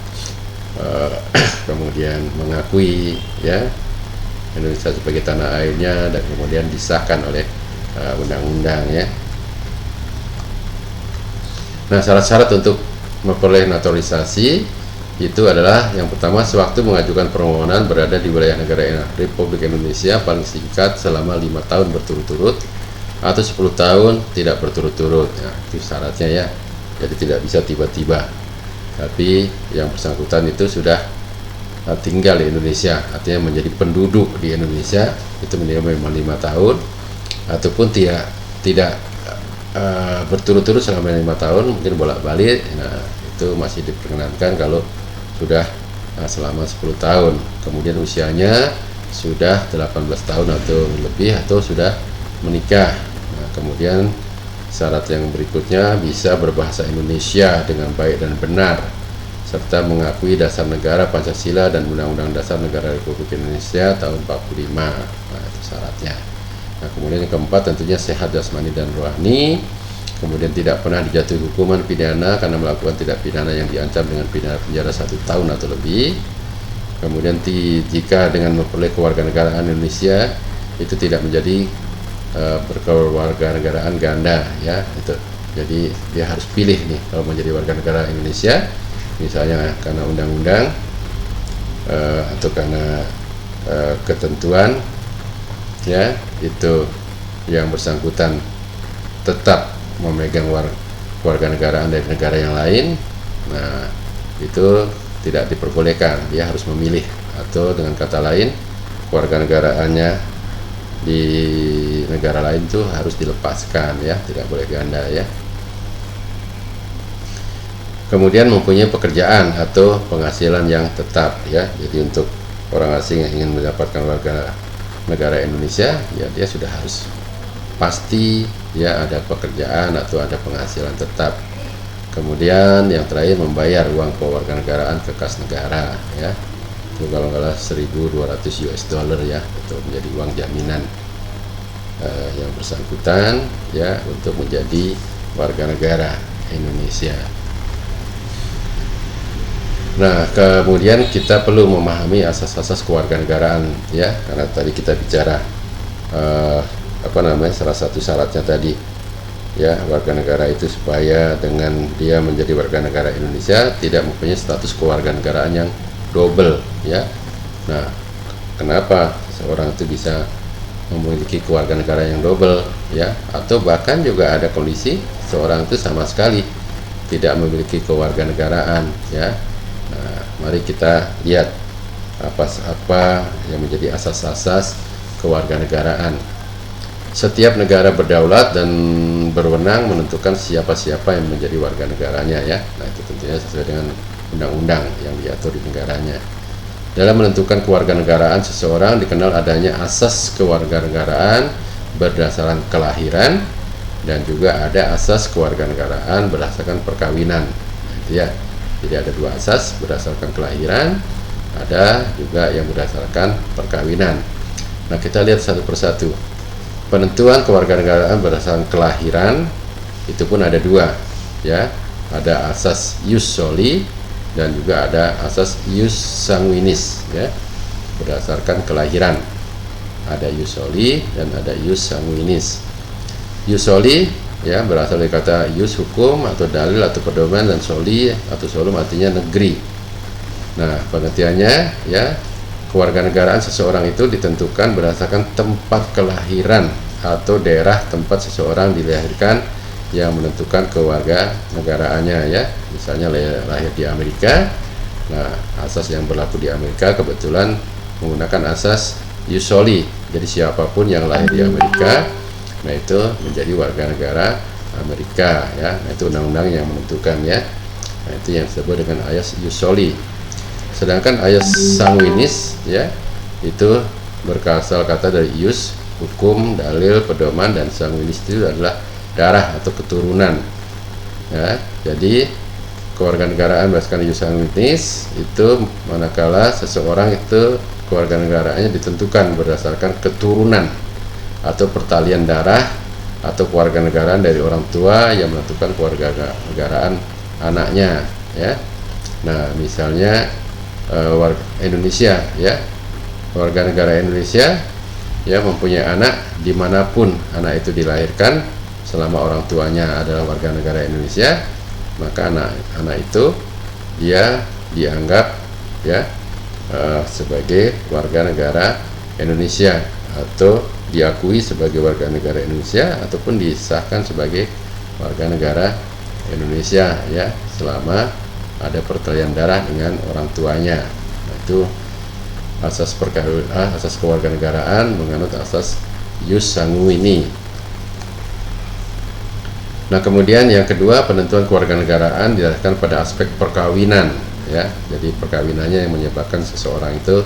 kemudian mengakui, ya, Indonesia sebagai tanah airnya, dan kemudian disahkan oleh undang-undang, ya. Nah, syarat-syarat untuk memperoleh naturalisasi itu adalah yang pertama, sewaktu mengajukan permohonan berada di wilayah negara Republik Indonesia paling singkat selama 5 tahun berturut-turut atau 10 tahun tidak berturut-turut. Nah, itu syaratnya, ya. Jadi tidak bisa tiba-tiba, tapi yang bersangkutan itu sudah tinggal di Indonesia, artinya menjadi penduduk di Indonesia, itu minimal 5 tahun, ataupun tidak berturut-turut selama 5 tahun, mungkin bolak-balik. Nah, itu masih diperkenankan kalau sudah selama 10 tahun, kemudian usianya sudah 18 tahun atau lebih, atau sudah menikah. Nah, kemudian syarat yang berikutnya bisa berbahasa Indonesia dengan baik dan benar, serta mengakui dasar negara Pancasila dan Undang-Undang Dasar Negara Republik Indonesia tahun 45. Nah, itu syaratnya. Nah, kemudian yang keempat tentunya sehat jasmani dan rohani, kemudian tidak pernah dijatuhi hukuman pidana karena melakukan tindak pidana yang diancam dengan pidana penjara 1 tahun atau lebih. Kemudian jika dengan memperoleh kewarganegaraan Indonesia itu tidak menjadi berkewarganegaraan ganda, ya, itu. Jadi dia harus pilih nih kalau menjadi warga negara Indonesia, misalnya karena undang-undang atau karena ketentuan, ya, itu yang bersangkutan tetap memegang warganegaraan dari negara yang lain. Nah, itu tidak diperbolehkan, dia harus memilih, atau dengan kata lain warganegaraannya di negara lain itu harus dilepaskan, ya, tidak boleh ganda, ya. Kemudian mempunyai pekerjaan atau penghasilan yang tetap, ya. Jadi untuk orang asing yang ingin mendapatkan warga negara Indonesia, ya, dia sudah harus pasti, ya, ada pekerjaan atau ada penghasilan tetap. Kemudian yang terakhir membayar uang kewarganegaraan ke kas negara, ya. Itu kalau nggak salah 1.200 US dollar, ya, itu menjadi uang jaminan yang bersangkutan, ya, untuk menjadi warga negara Indonesia. Nah, kemudian kita perlu memahami asas-asas kewarganegaraan, ya, karena tadi kita bicara salah satu syaratnya tadi, ya, warga negara itu supaya dengan dia menjadi warga negara Indonesia tidak mempunyai status kewarganegaraan yang double, ya. Nah, kenapa seorang itu bisa memiliki kewarganegaraan yang double, ya, atau bahkan juga ada kondisi seorang itu sama sekali tidak memiliki kewarganegaraan, ya. Nah, mari kita lihat apa yang menjadi asas-asas kewarganegaraan. Setiap negara berdaulat dan berwenang menentukan siapa-siapa yang menjadi warga negaranya, ya. Nah, itu tentunya sesuai dengan undang-undang yang diatur di negaranya. Dalam menentukan kewarganegaraan seseorang dikenal adanya asas kewarganegaraan berdasarkan kelahiran, dan juga ada asas kewarganegaraan berdasarkan perkawinan. Nah, itu, ya. Jadi ada 2 asas, berdasarkan kelahiran, ada juga yang berdasarkan perkawinan. Nah, kita lihat satu persatu. Penentuan kewarganegaraan berdasarkan kelahiran itu pun ada 2, ya. Ada asas ius soli dan juga ada asas ius sanguinis, ya, berdasarkan kelahiran. Ada ius soli dan ada ius sanguinis. Ius soli, ya, berasal dari kata ius hukum atau dalil atau pedoman, dan soli atau solum artinya negeri. Nah, pengertiannya, ya, kewarganegaraan seseorang itu ditentukan berdasarkan tempat kelahiran atau daerah tempat seseorang dilahirkan yang menentukan kewarganegaraannya, ya. Misalnya lahir di Amerika, nah, asas yang berlaku di Amerika kebetulan menggunakan asas ius soli. Jadi siapapun yang lahir di Amerika, nah, itu menjadi warga negara Amerika, ya. Nah, itu undang-undang yang menentukan, ya. Nah, itu yang disebut dengan ayas ius soli. Sedangkan ayas sanguinis, ya, itu berasal kata dari ius hukum, dalil, pedoman, dan sanguinis itu adalah darah atau keturunan. Ya, jadi kewarganegaraan berdasarkan ius sanguinis itu manakala seseorang itu kewarganegaraannya ditentukan berdasarkan keturunan atau pertalian darah atau kewarganegaraan dari orang tua yang menentukan kewarganegaraan anaknya, ya. Nah, misalnya Indonesia, ya, warga negara Indonesia ya mempunyai anak dimanapun anak itu dilahirkan, selama orang tuanya adalah warga negara Indonesia, maka anak itu dia dianggap ya sebagai warga negara Indonesia, atau diakui sebagai warga negara Indonesia, ataupun disahkan sebagai warga negara Indonesia ya, selama ada pertalian darah dengan orang tuanya. Nah, itu asas asas kewarganegaraan menganut asas ius sanguini. Nah, kemudian yang kedua, penentuan kewarganegaraan didasarkan pada aspek perkawinan ya. Jadi perkawinannya yang menyebabkan seseorang itu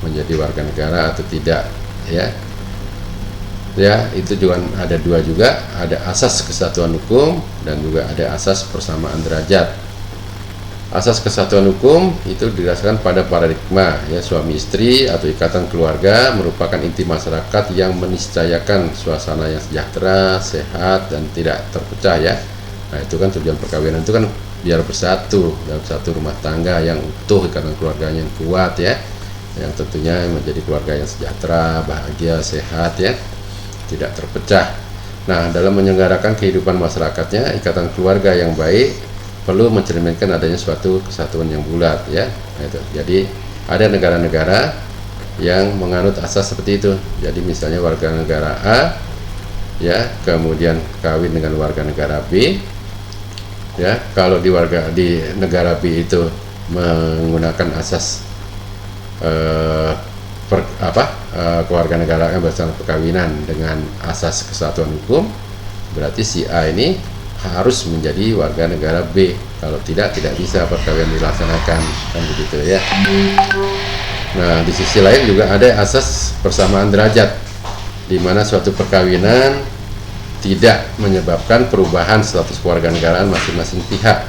menjadi warga negara atau tidak ya. Ya, itu juga ada dua juga, ada asas kesatuan hukum dan juga ada asas persamaan derajat. Asas kesatuan hukum itu didasarkan pada paradigma ya, suami istri atau ikatan keluarga merupakan inti masyarakat yang meniscayakan suasana yang sejahtera, sehat, dan tidak terpecah ya. Nah, itu kan tujuan perkawinan itu kan biar bersatu dalam satu rumah tangga yang utuh, ikatan keluarganya yang kuat ya, yang tentunya menjadi keluarga yang sejahtera, bahagia, sehat ya, tidak terpecah. Nah, dalam menyelenggarakan kehidupan masyarakatnya, ikatan keluarga yang baik perlu mencerminkan adanya suatu kesatuan yang bulat ya. Nah, itu. Jadi ada negara-negara yang menganut asas seperti itu. Jadi misalnya warga negara A ya, kemudian kawin dengan warga negara B ya. Kalau di negara B itu menggunakan asas kewarganegaraan berdasarkan perkawinan dengan asas kesatuan hukum, berarti si A ini harus menjadi warga negara B. Kalau tidak bisa perkawinan dilaksanakan, kan begitu ya. Nah, di sisi lain juga ada asas persamaan derajat, di mana suatu perkawinan tidak menyebabkan perubahan status kewarganegaraan masing-masing pihak,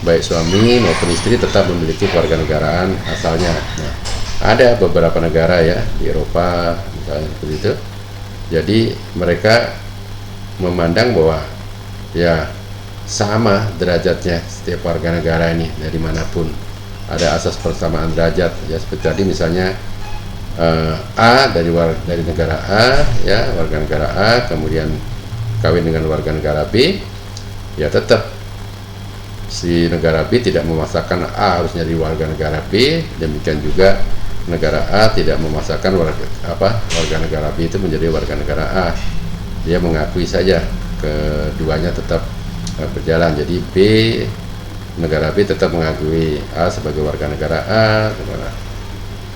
baik suami maupun istri tetap memiliki kewarganegaraan asalnya. Nah, ada beberapa negara ya di Eropa misalnya seperti itu. Jadi mereka memandang bahwa ya sama derajatnya setiap warga negara ini dari manapun. Ada asas persamaan derajat ya, seperti tadi misalnya A dari negara A ya, warga negara A, kemudian kawin dengan warga negara B, ya tetap si negara B tidak memaksakan A harus jadi warga negara B. Demikian juga negara A tidak memaksakan warga negara B itu menjadi warga negara A. Dia mengakui saja keduanya tetap berjalan. Jadi negara B tetap mengakui A sebagai warga negara A,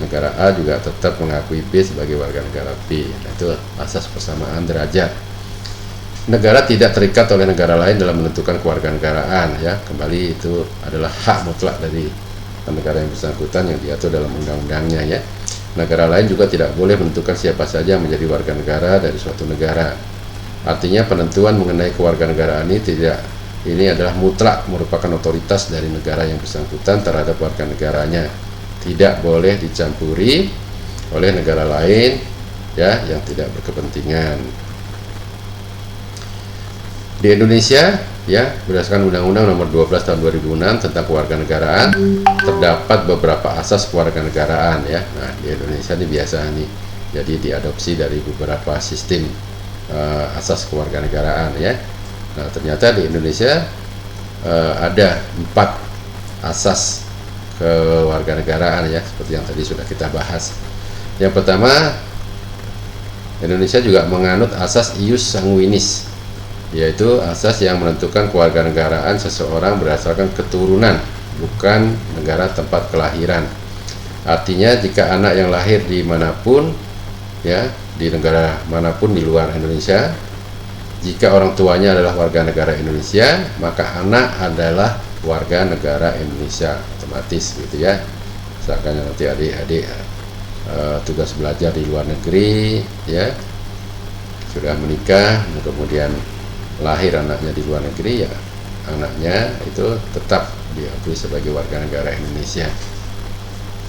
negara A juga tetap mengakui B sebagai warga negara B. Nah, itu asas persamaan derajat. Negara tidak terikat oleh negara lain dalam menentukan kewarganegaraan ya. Kembali itu adalah hak mutlak dari negara yang bersangkutan yang diatur dalam undang-undangnya ya. Negara lain juga tidak boleh menentukan siapa saja menjadi warga negara dari suatu negara. Artinya penentuan mengenai kewarganegaraan ini adalah mutlak merupakan otoritas dari negara yang bersangkutan terhadap warga negaranya. Tidak boleh dicampuri oleh negara lain ya yang tidak berkepentingan. Di Indonesia ya, berdasarkan Undang-Undang Nomor 12 Tahun 2006 tentang kewarganegaraan, terdapat beberapa asas kewarganegaraan ya. Nah, di Indonesia ini biasa nih, jadi diadopsi dari beberapa sistem asas kewarganegaraan ya. Nah, ternyata di Indonesia ada 4 asas kewarganegaraan ya, seperti yang tadi sudah kita bahas. Yang pertama, Indonesia juga menganut asas ius sanguinis, yaitu asas yang menentukan kewarganegaraan seseorang berdasarkan keturunan, bukan negara tempat kelahiran. Artinya jika anak yang lahir di manapun ya, di negara manapun di luar Indonesia, jika orang tuanya adalah warga negara Indonesia, maka anak adalah warga negara Indonesia otomatis gitu ya. Misalkan nanti adik-adik tugas belajar di luar negeri ya, sudah menikah, kemudian lahir anaknya di luar negeri, ya anaknya itu tetap diakui sebagai warga negara Indonesia.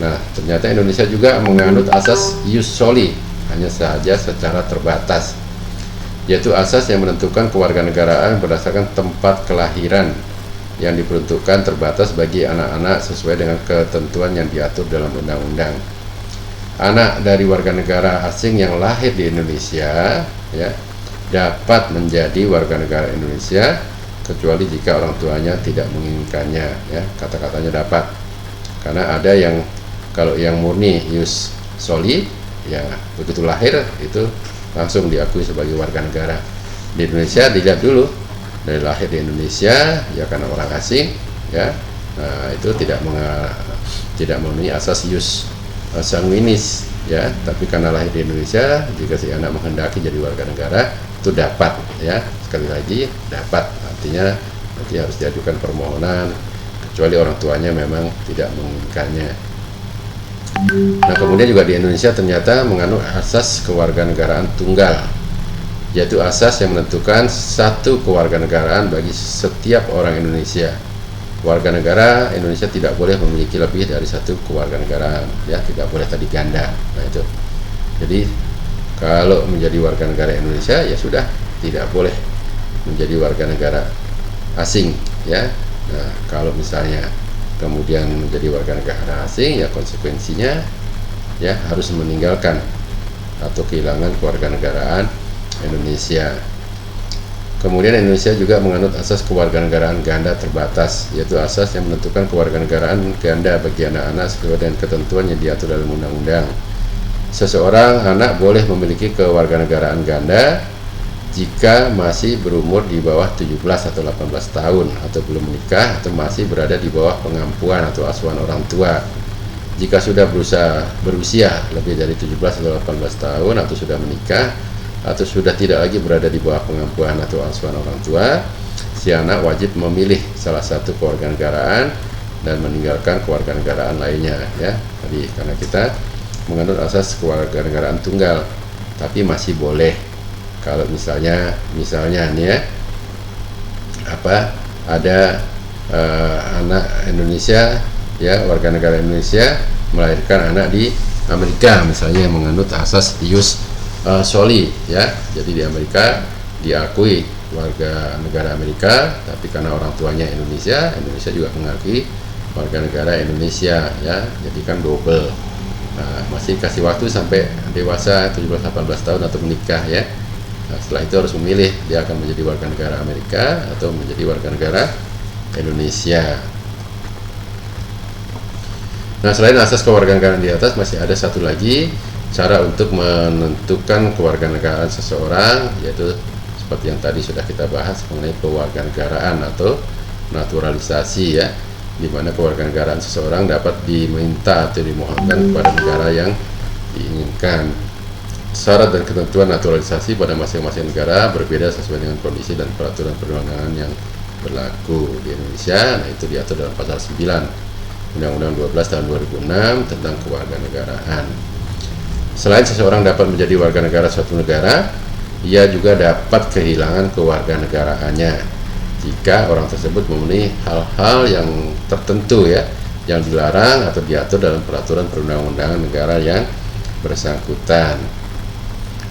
Nah, ternyata Indonesia juga menganut asas ius soli, hanya saja secara terbatas, yaitu asas yang menentukan kewarganegaraan berdasarkan tempat kelahiran yang diperuntukkan terbatas bagi anak-anak sesuai dengan ketentuan yang diatur dalam undang-undang. Anak dari warga negara asing yang lahir di Indonesia, ya, dapat menjadi warga negara Indonesia kecuali jika orang tuanya tidak menginginkannya, ya, kata-katanya dapat. Karena ada yang kalau yang murni ius soli, ya begitu lahir itu langsung diakui sebagai warga negara. Di Indonesia dilihat dulu, dari lahir di Indonesia ya karena orang asing, ya, nah, itu tidak memenuhi asas ius sanguinis, ya, tapi karena lahir di Indonesia, jika si anak menghendaki jadi warga negara itu dapat, ya, sekali lagi dapat, artinya nanti harus diajukan permohonan kecuali orang tuanya memang tidak menginginkannya. Nah, kemudian juga di Indonesia ternyata menganut asas kewarganegaraan tunggal, yaitu asas yang menentukan satu kewarganegaraan bagi setiap orang Indonesia. Warga negara Indonesia tidak boleh memiliki lebih dari satu kewarganegaraan, ya, tidak boleh tadi ganda. Nah, itu. Jadi kalau menjadi warga negara Indonesia ya sudah tidak boleh menjadi warga negara asing, ya. Nah, kalau misalnya kemudian menjadi warga negara asing, ya konsekuensinya ya harus meninggalkan atau kehilangan kewarganegaraan Indonesia. Kemudian Indonesia juga menganut asas kewarganegaraan ganda terbatas, yaitu asas yang menentukan kewarganegaraan ganda bagi anak-anak sesuai dengan ketentuan yang diatur dalam undang-undang. Seseorang anak boleh memiliki kewarganegaraan ganda jika masih berumur di bawah 17 atau 18 tahun atau belum menikah atau masih berada di bawah pengampuan atau asuhan orang tua. Jika sudah berusia lebih dari 17 atau 18 tahun atau sudah menikah atau sudah tidak lagi berada di bawah pengampuan atau asuhan orang tua, si anak wajib memilih salah satu kewarganegaraan dan meninggalkan kewarganegaraan lainnya, ya. Tadi karena kita menganut asas kewarganegaraan tunggal, tapi masih boleh kalau misalnya nih, ya, ada anak Indonesia, ya, warga negara Indonesia melahirkan anak di Amerika misalnya yang menganut asas ius soli, ya. Jadi di Amerika diakui warga negara Amerika, tapi karena orang tuanya Indonesia juga mengakui warga negara Indonesia, ya. Jadi kan double. Nah, masih kasih waktu sampai dewasa 17-18 tahun atau menikah, ya. Nah, setelah itu harus memilih dia akan menjadi warga negara Amerika atau menjadi warga negara Indonesia. Nah, selain asas kewarganegaraan di atas masih ada satu lagi cara untuk menentukan kewarganegaraan seseorang, yaitu seperti yang tadi sudah kita bahas mengenai kewarganegaraan atau naturalisasi, ya, di mana kewarganegaraan seseorang dapat diminta atau dimohonkan kepada negara yang diinginkan. Syarat dan ketentuan naturalisasi pada masing-masing negara berbeda sesuai dengan kondisi dan peraturan perundangan yang berlaku di Indonesia. Nah, itu diatur dalam pasal 9 Undang-Undang 12 tahun 2006 tentang kewarganegaraan. Selain seseorang dapat menjadi warga negara suatu negara, ia juga dapat kehilangan kewarganegaraannya jika orang tersebut memenuhi hal-hal yang tertentu, ya, yang dilarang atau diatur dalam peraturan perundang-undangan negara yang bersangkutan.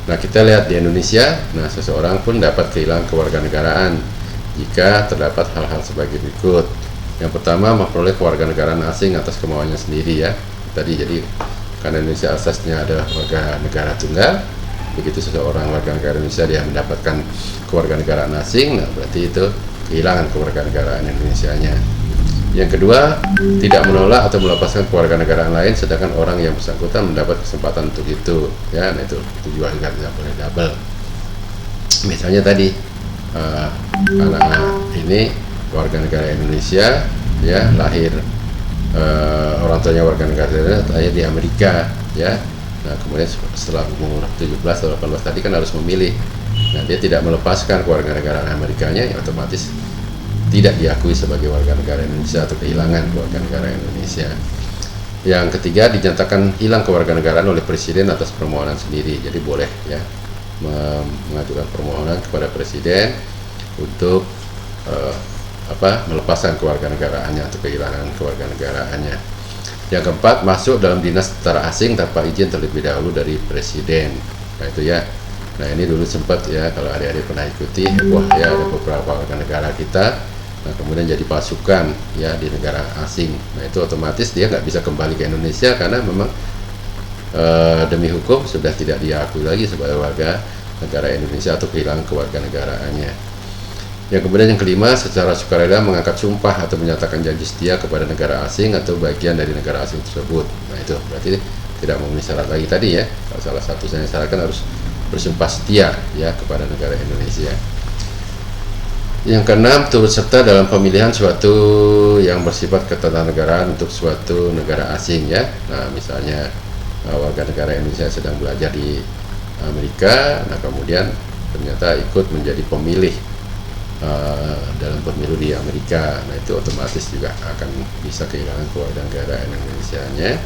Nah, kita lihat di Indonesia, nah, seseorang pun dapat kehilangan kewarganegaraan jika terdapat hal-hal sebagai berikut. Yang pertama, memperoleh kewarganegaraan asing atas kemauannya sendiri, ya. Tadi jadi karena Indonesia asasnya adalah warga negara tunggal, begitu seseorang warga negara Indonesia dia mendapatkan kewarganegaraan asing, nah berarti itu kehilangan kewarganegaraan Indonesianya. Yang kedua, tidak menolak atau melepaskan kewarganegaraan lain sedangkan orang yang bersangkutan mendapat kesempatan untuk itu, ya. Nah, itu juga tidak boleh double. Misalnya tadi anak ini warga negara Indonesia, ya, lahir orang tuanya warga negara lahir di Amerika, ya. Nah, kemudian setelah umur 17 atau 18 tadi kan harus memilih. Nah, dia tidak melepaskan kewarganegaraan Amerikanya, ya otomatis tidak diakui sebagai warga negara Indonesia atau kehilangan kewarganegaraan Indonesia. Yang ketiga, dinyatakan hilang kewarganegaraan oleh presiden atas permohonan sendiri. Jadi boleh, ya, mengajukan permohonan kepada Presiden untuk melepaskan kewarganegaraannya atau kehilangan kewarganegaraannya. Yang keempat, masuk dalam dinas tentara asing tanpa izin terlebih dahulu dari Presiden. Nah itu ya. Nah ini dulu sempat ya, kalau adik-adik pernah ikuti, wah ya ada beberapa warga negara kita, nah kemudian jadi pasukan ya di negara asing. Nah itu otomatis dia nggak bisa kembali ke Indonesia karena memang demi hukum sudah tidak diakui lagi sebagai warga negara Indonesia atau kehilangan kewarganegaraannya. Yang kemudian yang kelima, secara sukarela mengangkat sumpah atau menyatakan janji setia kepada negara asing atau bagian dari negara asing tersebut. Nah itu berarti tidak memenuhi syarat lagi tadi ya. Salah satu syarat kan harus bersumpah setia ya kepada negara Indonesia. Yang keenam, turut serta dalam pemilihan suatu yang bersifat ketatanegaraan untuk suatu negara asing ya. Nah misalnya warga negara Indonesia sedang belajar di Amerika, nah kemudian ternyata ikut menjadi pemilih dalam pemilu di Amerika, nah itu otomatis juga akan bisa kehilangan kewarganegaraan Indonesianya.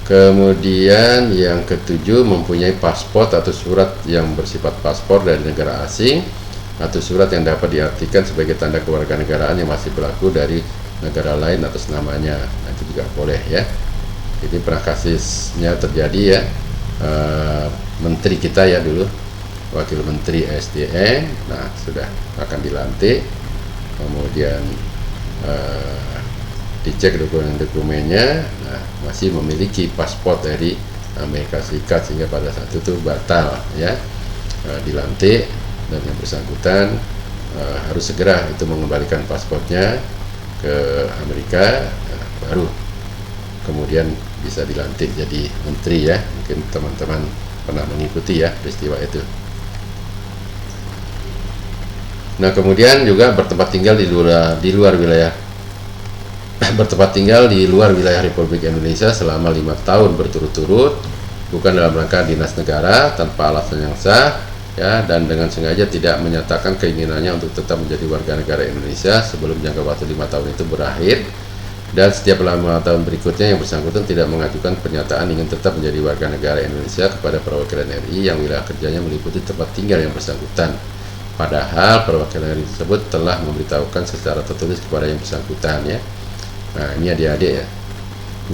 Kemudian yang ketujuh, mempunyai paspor atau surat yang bersifat paspor dari negara asing atau surat yang dapat diartikan sebagai tanda kewarganegaraan yang masih berlaku dari negara lain atas namanya. Nah itu juga boleh ya. Ini pernah kasusnya terjadi ya, menteri kita ya dulu, Wakil Menteri SDM, nah sudah akan dilantik, kemudian dicek dokumennya, nah masih memiliki paspor dari Amerika Serikat sehingga pada saat itu batal ya, dilantik, dan yang bersangkutan harus segera itu mengembalikan paspornya ke Amerika, baru kemudian bisa dilantik jadi menteri ya. Mungkin teman-teman pernah mengikuti ya peristiwa itu. Nah kemudian juga bertempat tinggal di luar wilayah bertempat tinggal di luar wilayah Republik Indonesia selama 5 tahun berturut-turut, bukan dalam rangka dinas negara tanpa alasan yang sah ya, dan dengan sengaja tidak menyatakan keinginannya untuk tetap menjadi warga negara Indonesia sebelum jangka waktu 5 tahun itu berakhir, dan setiap 5 tahun berikutnya yang bersangkutan tidak mengajukan pernyataan ingin tetap menjadi warga negara Indonesia kepada perwakilan RI yang wilayah kerjanya meliputi tempat tinggal yang bersangkutan. Padahal perwakilan RI tersebut telah memberitahukan secara tertulis kepada yang bersangkutan ya. Nah ini adik-adik ya,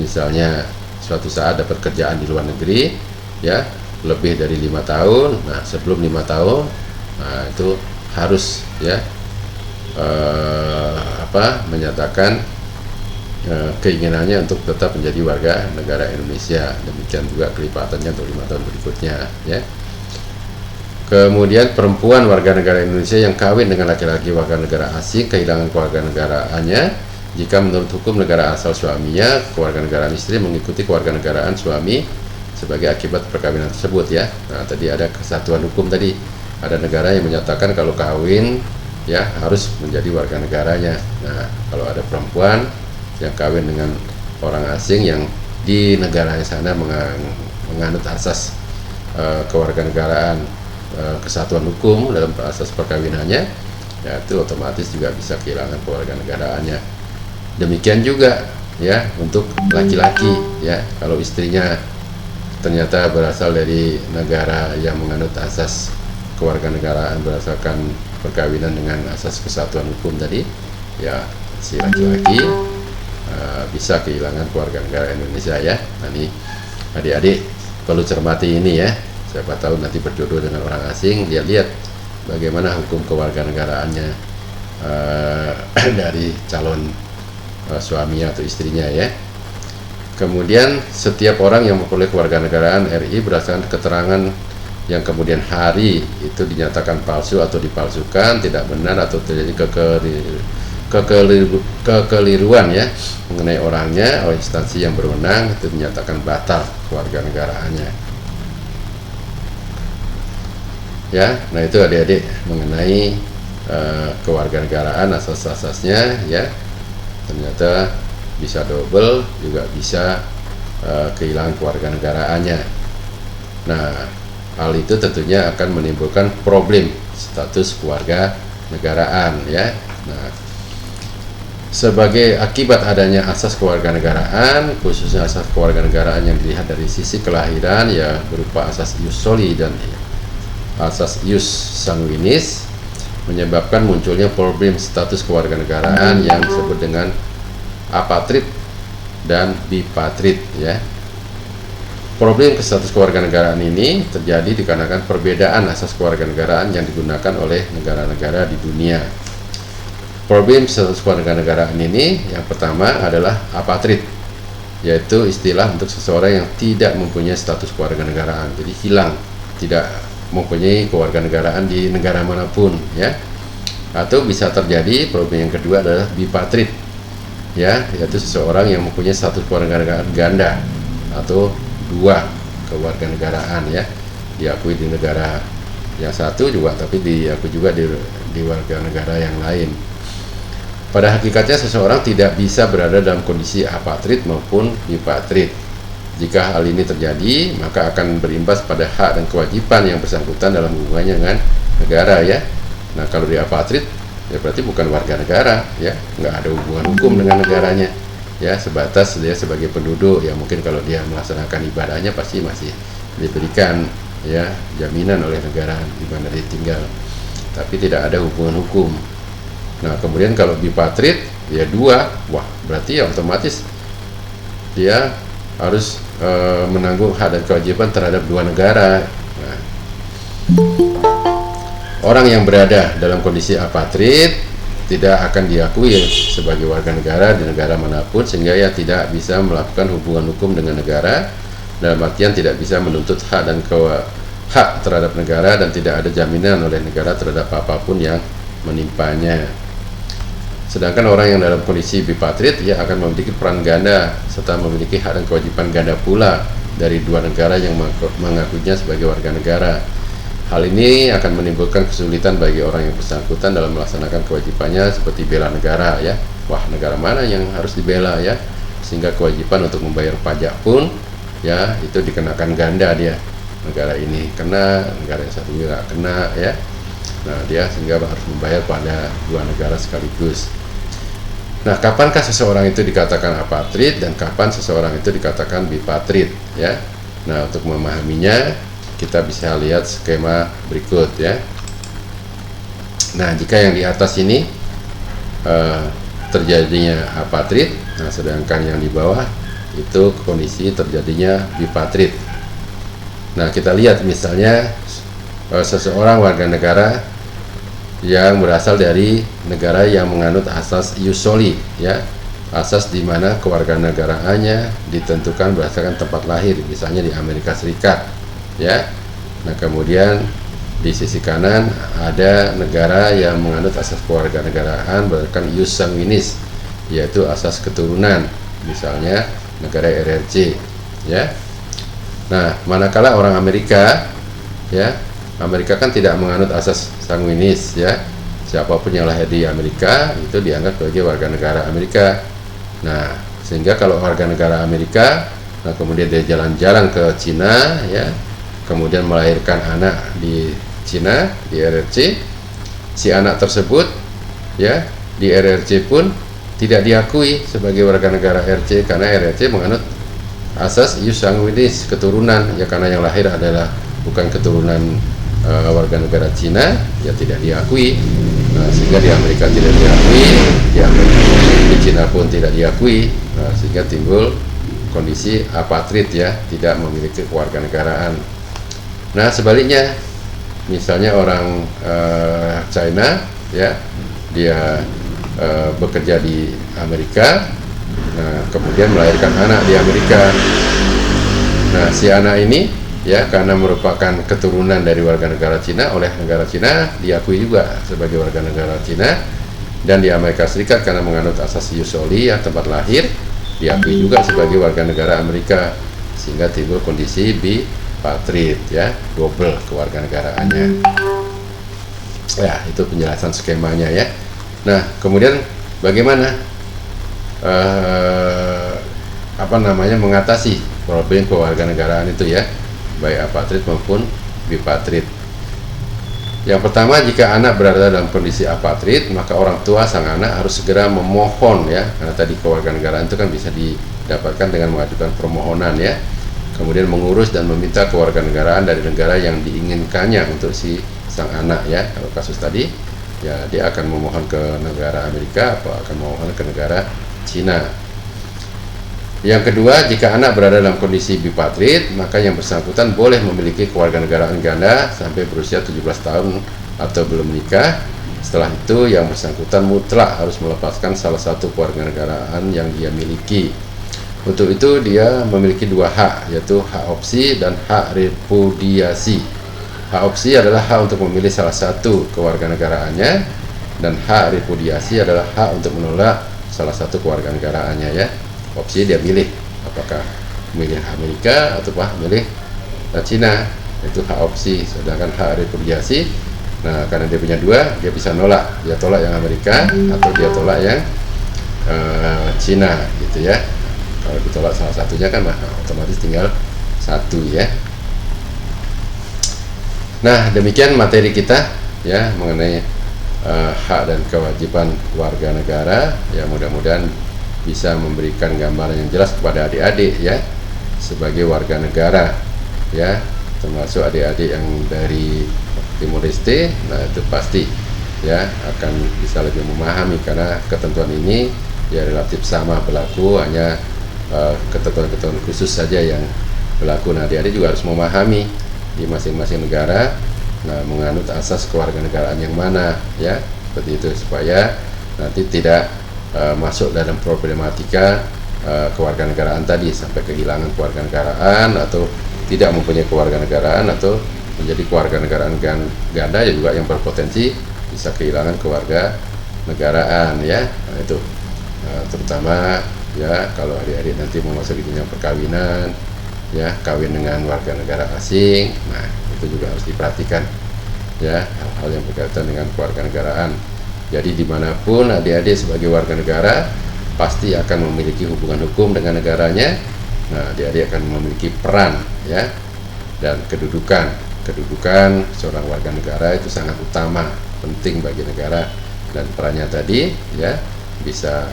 misalnya suatu saat dapat kerjaan di luar negeri ya, lebih dari 5 tahun, nah sebelum 5 tahun, nah itu harus ya menyatakan keinginannya untuk tetap menjadi warga negara Indonesia. Demikian juga kelipatannya untuk 5 tahun berikutnya ya. Kemudian perempuan warga negara Indonesia yang kawin dengan laki-laki warga negara asing kehilangan kewarganegaraannya jika menurut hukum negara asal suaminya kewarganegaraan istri mengikuti kewarganegaraan suami sebagai akibat perkawinan tersebut ya. Nah tadi ada kesatuan hukum, tadi ada negara yang menyatakan kalau kawin ya harus menjadi warga negaranya. Nah kalau ada perempuan yang kawin dengan orang asing yang di negaranya sana menganut asas kewarganegaraan, kesatuan hukum dalam asas perkawinannya, ya itu otomatis juga bisa kehilangan kewarganegaraannya. Demikian juga ya untuk laki-laki ya, kalau istrinya ternyata berasal dari negara yang menganut asas kewarganegaraan berdasarkan perkawinan dengan asas kesatuan hukum tadi, ya si laki-laki bisa kehilangan kewarganegaraan Indonesia ya. Nah ini adik-adik perlu cermati ini ya. Siapa tahu nanti berjodoh dengan orang asing, dia lihat bagaimana hukum kewarganegaraannya dari calon suami atau istrinya ya. Kemudian setiap orang yang memperoleh kewarganegaraan RI berdasarkan keterangan yang kemudian hari itu dinyatakan palsu atau dipalsukan, tidak benar atau terjadi kekeliruan ya mengenai orangnya oleh instansi yang berwenang, itu dinyatakan batal kewarganegaraannya. Ya, nah itu adik-adik mengenai kewarganegaraan asas-asasnya ya. Ternyata bisa double, juga bisa kehilangan kewarganegaraannya. Nah, hal itu tentunya akan menimbulkan problem status kewarganegaraan ya. Nah, sebagai akibat adanya asas kewarganegaraan, khususnya asas kewarganegaraan yang dilihat dari sisi kelahiran ya berupa asas ius soli dan asas ius sanguinis, menyebabkan munculnya problem status kewarganegaraan yang disebut dengan apatrid dan bipatrid ya. Problem status kewarganegaraan ini terjadi dikarenakan perbedaan asas kewarganegaraan yang digunakan oleh negara-negara di dunia. Problem status kewarganegaraan ini yang pertama adalah apatrid, yaitu istilah untuk seseorang yang tidak mempunyai status kewarganegaraan, jadi hilang, tidak mempunyai kewarganegaraan di negara manapun ya. Atau bisa terjadi problem yang kedua adalah bipatrid ya, yaitu seseorang yang mempunyai status kewarganegaraan ganda atau dua kewarganegaraan ya, diakui di negara yang satu juga tapi diakui juga di warga negara yang lain. Pada hakikatnya seseorang tidak bisa berada dalam kondisi apatrid maupun bipatrid. Jika hal ini terjadi, maka akan berimbas pada hak dan kewajiban yang bersangkutan dalam hubungannya dengan negara ya. Nah, kalau dia apatrid ya berarti bukan warga negara ya, nggak ada hubungan hukum dengan negaranya ya, sebatas dia sebagai penduduk ya. Mungkin kalau dia melaksanakan ibadahnya pasti masih diberikan ya jaminan oleh negara di mana dia tinggal, tapi tidak ada hubungan hukum. Nah, kemudian kalau bipatrid ya dua, wah berarti ya otomatis dia harus menanggung hak dan kewajiban terhadap dua negara. Nah, orang yang berada dalam kondisi apatrid tidak akan diakui sebagai warga negara di negara manapun, sehingga ia tidak bisa melakukan hubungan hukum dengan negara, dalam artian tidak bisa menuntut hak dan hak terhadap negara, dan tidak ada jaminan oleh negara terhadap apapun yang menimpanya. Sedangkan orang yang dalam kondisi bipatrid ia akan memiliki peran ganda serta memiliki hak dan kewajiban ganda pula dari dua negara yang mengakuinya sebagai warga negara. Hal ini akan menimbulkan kesulitan bagi orang yang bersangkutan dalam melaksanakan kewajibannya seperti bela negara ya. Wah, negara mana yang harus dibela ya? Sehingga kewajiban untuk membayar pajak pun ya itu dikenakan ganda dia negara ini kena, negara yang satu nggak kena ya. Nah, dia sehingga harus membayar pada dua negara sekaligus. Nah, kapankah seseorang itu dikatakan apatrid dan kapan seseorang itu dikatakan bipatrid ya? Nah, untuk memahaminya kita bisa lihat skema berikut ya. Nah, jika yang di atas ini terjadinya apatrid, nah sedangkan yang di bawah itu kondisi terjadinya bipatrid. Nah, kita lihat misalnya seseorang warga negara yang berasal dari negara yang menganut asas ius soli ya, asas di mana kewarganegaraannya ditentukan berdasarkan tempat lahir, misalnya di Amerika Serikat ya. Nah, kemudian di sisi kanan ada negara yang menganut asas kewarganegaraan berdasarkan ius sanguinis, yaitu asas keturunan, misalnya negara RRC ya. Nah, manakala orang Amerika ya, Amerika kan tidak menganut asas sanguinis ya. Siapapun yang lahir di Amerika itu dianggap sebagai warga negara Amerika. Nah, sehingga kalau warga negara Amerika, nah kemudian dia jalan-jalan ke Cina ya, kemudian melahirkan anak di Cina, di RRC, si anak tersebut ya di RRC pun tidak diakui sebagai warga negara RRC karena RRC menganut asas ius sanguinis, keturunan ya, karena yang lahir adalah bukan keturunan warga negara Cina ya tidak diakui. Nah, sehingga di Amerika tidak diakui, di Cina pun tidak diakui. Nah, sehingga timbul kondisi apatrid ya, tidak memiliki kewarganegaraan. Nah, sebaliknya misalnya orang China ya, dia bekerja di Amerika, nah kemudian melahirkan anak di Amerika. Nah, si anak ini ya karena merupakan keturunan dari warga negara Cina, oleh negara Cina diakui juga sebagai warga negara Cina, dan di Amerika Serikat karena menganut asas ius soli ya, tempat lahir, diakui juga sebagai warga negara Amerika, sehingga timbul kondisi bipatrid ya, double kewarganegaraannya. Ya, itu penjelasan skemanya ya. Nah, kemudian bagaimana mengatasi problem kewarganegaraan itu ya, baik apatrid maupun bipatrid. Yang pertama, jika anak berada dalam kondisi apatrid, maka orang tua sang anak harus segera memohon ya, karena tadi kewarganegaraan itu kan bisa didapatkan dengan mengajukan permohonan ya, kemudian mengurus dan meminta kewarganegaraan dari negara yang diinginkannya untuk si sang anak ya. Kalau kasus tadi ya dia akan memohon ke negara Amerika atau akan memohon ke negara Cina. Yang kedua, jika anak berada dalam kondisi bipatrit, maka yang bersangkutan boleh memiliki kewarganegaraan ganda sampai berusia 17 tahun atau belum menikah. Setelah itu, yang bersangkutan mutlak harus melepaskan salah satu kewarganegaraan yang dia miliki. Untuk itu, dia memiliki dua hak, yaitu hak opsi dan hak repudiasi. Hak opsi adalah hak untuk memilih salah satu kewarganegaraannya, dan hak repudiasi adalah hak untuk menolak salah satu kewarganegaraannya ya. Opsi dia milih apakah memilih Amerika atau memilih Cina, itu hak opsi. Sedangkan hak repudiasi, nah karena dia punya dua, dia bisa nolak, dia tolak yang Amerika atau dia tolak yang Cina gitu ya. Kalau ditolak salah satunya kan otomatis tinggal satu ya. Nah demikian materi kita ya mengenai hak dan kewajiban warga negara ya, mudah-mudahan bisa memberikan gambaran yang jelas kepada adik-adik ya sebagai warga negara ya, termasuk adik-adik yang dari Timur Leste. Nah itu pasti ya akan bisa lebih memahami karena ketentuan ini ya relatif sama berlaku, hanya ketentuan-ketentuan khusus saja yang berlaku. Nah adik-adik juga harus memahami di masing-masing negara menganut asas kewarganegaraan yang mana ya, seperti itu supaya nanti tidak masuk dalam problematika kewarganegaraan tadi sampai kehilangan kewarganegaraan atau tidak mempunyai kewarganegaraan atau menjadi kewarganegaraan ganda ya juga yang berpotensi bisa kehilangan kewarganegaraan ya. Nah, itu terutama ya kalau adik-adik nanti memasuki dunia perkawinan ya, kawin dengan warga negara asing, nah itu juga harus diperhatikan ya hal-hal yang berkaitan dengan kewarganegaraan. Jadi dimanapun adik-adik sebagai warga negara pasti akan memiliki hubungan hukum dengan negaranya. Nah adik-adik akan memiliki peran ya dan kedudukan seorang warga negara itu sangat utama, penting bagi negara, dan perannya tadi ya bisa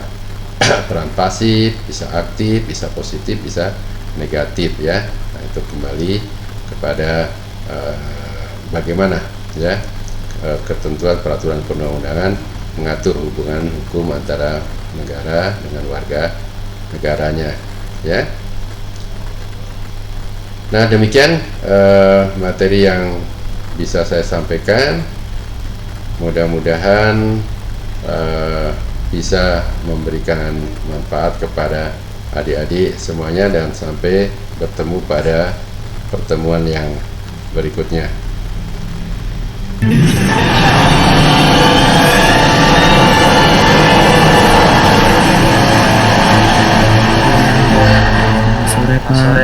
peran pasif, bisa aktif, bisa positif, bisa negatif ya. Nah itu kembali kepada bagaimana ya ketentuan peraturan perundang-undangan mengatur hubungan hukum antara negara dengan warga negaranya ya. Nah demikian materi yang bisa saya sampaikan, mudah-mudahan bisa memberikan manfaat kepada adik-adik semuanya dan sampai bertemu pada pertemuan yang berikutnya. Sore Pak.